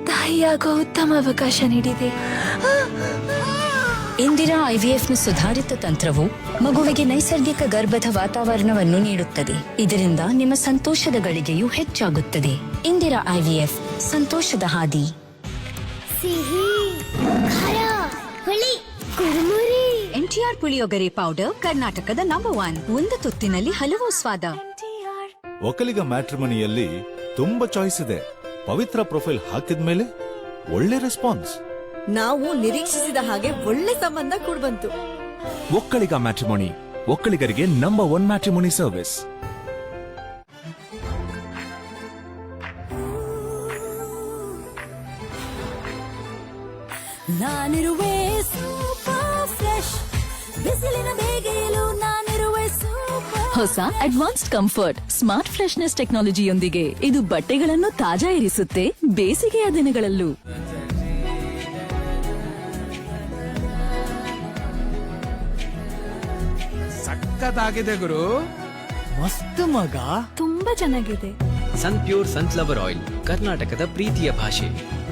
ತಾಯಿಯಾಗೋ ಉತ್ತಮ ಅವಕಾಶ ನೀಡಿದೆ. ಇಂದಿರಾ ಐವಿಎಫ್ನ ಸುಧಾರಿತ ತಂತ್ರವು ಮಗುವಿಗೆ ನೈಸರ್ಗಿಕ ಗರ್ಭದ ವಾತಾವರಣವನ್ನು ನೀಡುತ್ತದೆ. ಇದರಿಂದ ನಿಮ್ಮ ಸಂತೋಷದ ಗಳಿಗೆಯೂ ಹೆಚ್ಚಾಗುತ್ತದೆ. ಇಂದಿರಾ IVF ಸಂತೋಷದ ಹಾದಿ. ಸಿಹಿ, ಖಾರ, ಹುಳಿ, ಕುರುಮುರಿ. NTR ಪುಳಿಯೋಗರೆ ಪೌಡರ್ ಕರ್ನಾಟಕದ ನಂಬರ್ 1. ಒಂದು ತುತ್ತಿನಲ್ಲಿ ಹಲವು ಸ್ವಾದ. ಒಕ್ಕಲಿಗ ಮ್ಯಾಟ್ರಿಮನಿಯಲ್ಲಿ ತುಂಬಾ ಚಾಯ್ಸ್ ಇದೆ. ಪವಿತ್ರ ಪ್ರೊಫೈಲ್ ಹಾಕಿದ್ಮೇಲೆ ಒಳ್ಳೆ ರೆಸ್ಪಾನ್ಸ್. ನಾವು ನಿರೀಕ್ಷಿಸಿದ ಹಾಗೆ ಒಳ್ಳೆ ಸಂಬಂಧ ಕೂಡ ಬಂತು. ಒಕ್ಕಲಿಗ ಮ್ಯಾಟ್ರಿಮೋನಿ, ಒಕ್ಕಲಿಗರಿಗೆ ನಂಬರ್ 1 ಮ್ಯಾಟ್ರಿಮೋನಿ ಸರ್ವಿಸ್. ನಾನಿರುವೆ ಸೂಪರ್ ಫ್ರೆಶ್, ಬಿಸಿಲಿನ ಬೇಗೆಯಲು ನಾನಿರುವೆ ಸೂಪರ್. ಹೊಸ ಅಡ್ವಾನ್ಸ್ಡ್ ಕಂಫರ್ಟ್ ಸ್ಮಾರ್ಟ್ ಫ್ರೆಶ್ನೆಸ್ ಟೆಕ್ನಾಲಜಿಯೊಂದಿಗೆ ಇದು ಬಟ್ಟೆಗಳನ್ನು ತಾಜಾ ಇರಿಸುತ್ತೆ ಬೇಸಿಗೆಯ ದಿನಗಳಲ್ಲೂ. ಸಕ್ಕತ್ತಾಗಿದೆ ಗುರು. ಮಸ್ತ್ ಮಗ. ತುಂಬಾ ಚೆನ್ನಾಗಿದೆ. ಸನ್ ಪ್ಯೂರ್ ಸನ್ಫ್ಲವರ್ ಆಯಿಲ್, ಕರ್ನಾಟಕದ ಪ್ರೀತಿಯ ಭಾಷೆ.